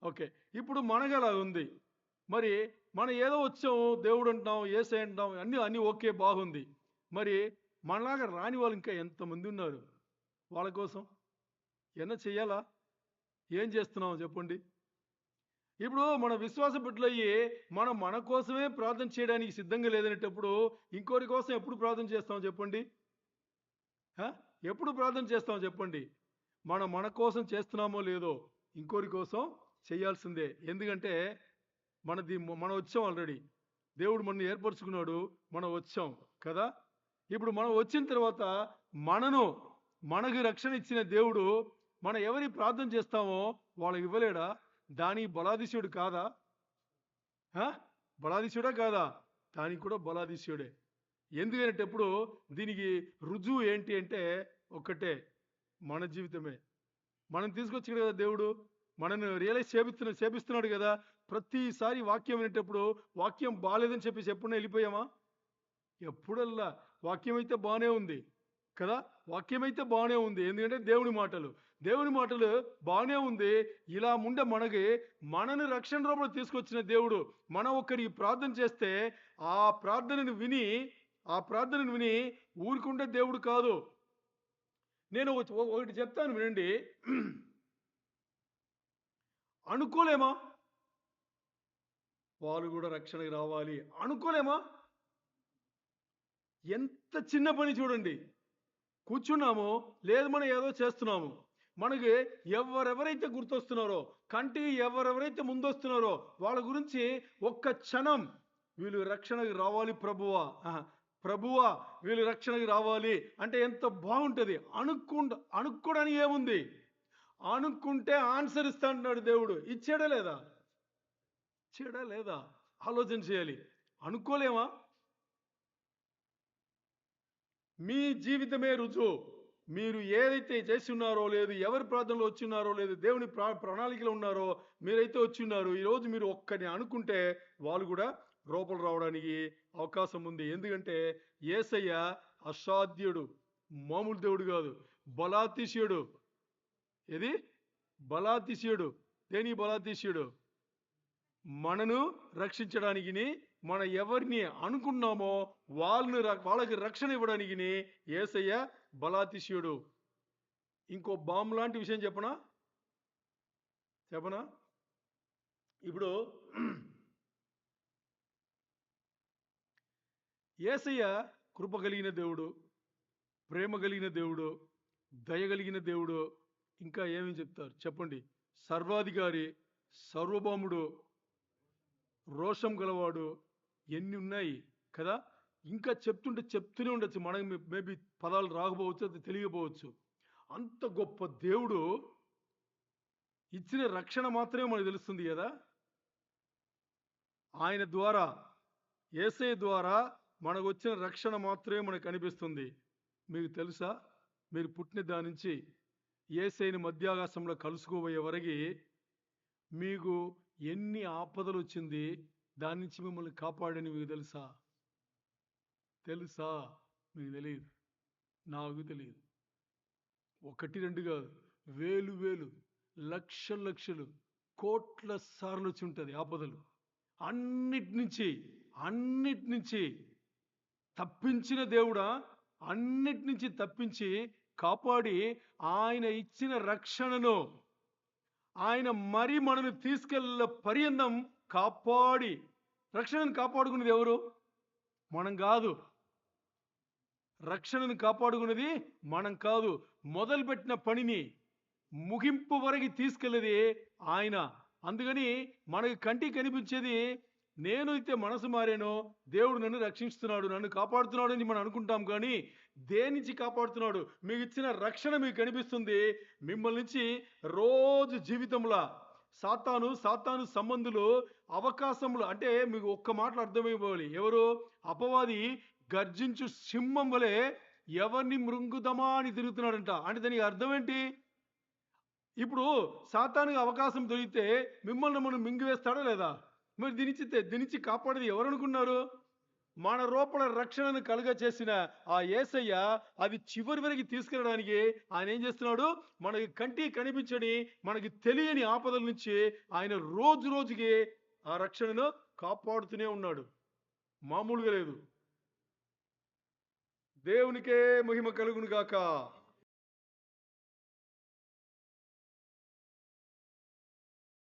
ఓకే, ఇప్పుడు మనకు అలా ఉంది. మరి మనం ఏదో వచ్చాము, దేవుడు అంటున్నాం, యేసయ్య అంటున్నాం, అన్నీ ఓకే, బాగుంది. మరి మనలాగా రాని వాళ్ళు ఇంకా ఎంతమంది ఉన్నారు? వాళ్ళ కోసం ఏమన్నా చెయ్యాలా? ఏం చేస్తున్నాం చెప్పండి? ఇప్పుడు మన విశ్వాస బిడ్డలయ్యి మన కోసమే ప్రార్థన చేయడానికి సిద్ధంగా లేదనేటప్పుడు ఇంకోరి కోసం ఎప్పుడు ప్రార్థన చేస్తాం చెప్పండి? ఎప్పుడు ప్రార్థన చేస్తాం చెప్పండి? మన కోసం చేస్తున్నామో లేదో ఇంకోరి కోసం చేయాల్సిందే. ఎందుకంటే మనం వచ్చాం ఆల్రెడీ, దేవుడు మనల్ని ఏర్పరచుకున్నాడు, మనం వచ్చాం కదా. ఇప్పుడు మనం వచ్చిన తర్వాత మనకు రక్షణ ఇచ్చిన దేవుడు మనం ఎవరి ప్రార్థన చేస్తామో వాళ్ళకి ఇవ్వలేడా? దానికి బలాదిశ్యుడు కాదా? బలాదిశ్యుడా కాదా? దానికి కూడా బలాదిశ్యుడే. ఎందుకనేటప్పుడు దీనికి రుజువు ఏంటి అంటే ఒక్కటే, మన జీవితమే. మనం తీసుకొచ్చాడు కదా దేవుడు, మనను రియలైజ్ చేపిస్తున్నాడు కదా. ప్రతిసారి వాక్యం వినేటప్పుడు వాక్యం బాగాలేదని చెప్పేసి ఎప్పుడైనా వెళ్ళిపోయామా? ఎప్పుడల్లా వాక్యం అయితే బాగానే ఉంది కదా, వాక్యం అయితే బాగానే ఉంది. ఎందుకంటే దేవుని మాటలు బాగానే ఉంది. ఇలా ముందే మనని రక్షణ రూపంలో తీసుకొచ్చిన దేవుడు, మనం ఒక్కరికి ప్రార్థన చేస్తే ఆ ప్రార్థనను విని ఊరుకుంటే దేవుడు కాదు. నేను ఒకటి చెప్తాను వినండి. అనుకోలేమా వాళ్ళు కూడా రక్షణకి రావాలి? అనుకోలేమా? ఎంత చిన్న పని చూడండి. కూర్చున్నామో లేదు, మనం ఏదో చేస్తున్నాము, మనకి ఎవరెవరైతే గుర్తొస్తున్నారో, కంటికి ఎవరెవరైతే ముందొస్తున్నారో వాళ్ళ గురించి ఒక్క క్షణం వీళ్ళు రక్షణకి రావాలి ప్రభువా వీళ్ళు రక్షణకి రావాలి అంటే ఎంత బాగుంటుంది. అనుకోవడానికి ఏముంది? అనుకుంటే ఆన్సర్ ఇస్తా అంటున్నాడు దేవుడు. ఇచ్చాడా లేదా? ఆలోచన చేయాలి. అనుకోలేమా? మీ జీవితమే రుజువు. మీరు ఏదైతే చేసి ఉన్నారో లేదు, ఎవరి ప్రార్థనలో వచ్చి ఉన్నారో లేదు, దేవుని ప్రణాళికలో ఉన్నారో మీరైతే వచ్చి ఉన్నారు. ఈరోజు మీరు ఒక్కరిని అనుకుంటే వాళ్ళు కూడా రూపలు రావడానికి అవకాశం ఉంది. ఎందుకంటే యేసయ్య అసాధ్యుడు, మామూలు దేవుడు కాదు, బలాతిశయుడు. ఏది బలాతిశయుడు? దేని బలాతిశయుడు? మనను రక్షించడానికి, మనం ఎవరిని అనుకున్నామో వాళ్ళకి రక్షణ ఇవ్వడానికి యేసయ్య బలాతిశయుడు. ఇంకో బాంబు లాంటి విషయం చెప్పనా? ఇప్పుడు యేసయ్య కృప కలిగిన దేవుడు, ప్రేమ కలిగిన దేవుడు, దయ కలిగిన దేవుడు, ఇంకా ఏమేమి చెప్తారు చెప్పండి? సర్వాధికారి, సర్వభౌముడు, రోషం గలవాడు, ఎన్ని ఉన్నాయి కదా. ఇంకా చెప్తూనే ఉండొచ్చు, మనకి మేబీ పదాలు రాకపోవచ్చు, అది తెలియకపోవచ్చు. అంత గొప్ప దేవుడు ఇచ్చిన రక్షణ మాత్రమే మనకు తెలుస్తుంది కదా. ఆయన ద్వారా, యేసయ్య ద్వారా మనకు వచ్చిన రక్షణ మాత్రమే మనకు కనిపిస్తుంది. మీకు తెలుసా, మీరు పుట్టిన దాని నుంచి యేసయ్యని మధ్యాకాశంలో కలుసుకోబోయే వరకు మీకు ఎన్ని ఆపదలు వచ్చింది, దాని నుంచి మిమ్మల్ని కాపాడని మీకు తెలుసా? మీకు తెలియదు, నాకు తెలియదు. ఒకటి రెండు కాదు, వేలు వేలు, లక్షలు లక్షలు, కోట్ల సార్లు వచ్చి ఉంటుంది ఆపదలు. అన్నిటి నుంచి తప్పించిన దేవుడా, అన్నిటి నుంచి తప్పించి కాపాడి ఆయన ఇచ్చిన రక్షణను ఆయన మరి మనల్ని తీసుకెళ్ళ పర్యంతం కాపాడి, రక్షణను కాపాడుకునేది ఎవరు? మనం కాదు. రక్షణను కాపాడుకున్నది మనం కాదు. మొదలుపెట్టిన పనిని ముగింపు వరకు తీసుకెళ్ళేది ఆయన. అందుకని మనకి కంటికి కనిపించేది, నేను అయితే మనసు మారానో, దేవుడు నన్ను రక్షిస్తున్నాడు, నన్ను కాపాడుతున్నాడు అని మనం అనుకుంటాం. కానీ దేని నుంచి కాపాడుతున్నాడు? మీకు ఇచ్చిన రక్షణ మీకు కనిపిస్తుంది. మిమ్మల్ని నుంచి రోజు జీవితంలో సాతాను సంబంధులు అవకాశములు, అంటే మీకు ఒక్క మాటలు అర్థమైపోవాలి. ఎవరు? అపవాది గర్జించు సింహం వలె ఎవరిని మృంగుదమా అని తిరుగుతున్నాడంట. అంటే దానికి అర్థం ఏంటి? ఇప్పుడు సాతానుకి అవకాశం దొరికితే మిమ్మల్ని మనం మింగివేస్తాడా లేదా? మరి దీని నుంచి కాపాడేది ఎవరు అనుకున్నారు? మన రూపల రక్షణను కలుగ చేసిన ఆ యేసయ్య అది చివరి వరకు తీసుకెళ్ళడానికి ఆయన ఏం చేస్తున్నాడు? మనకి కంటికి కనిపించని, మనకి తెలియని ఆపదల నుంచి ఆయన రోజు రోజుకి ఆ రక్షణను కాపాడుతూనే ఉన్నాడు. మామూలుగా లేదు. దేవునికే మహిమ కలుగును గాక.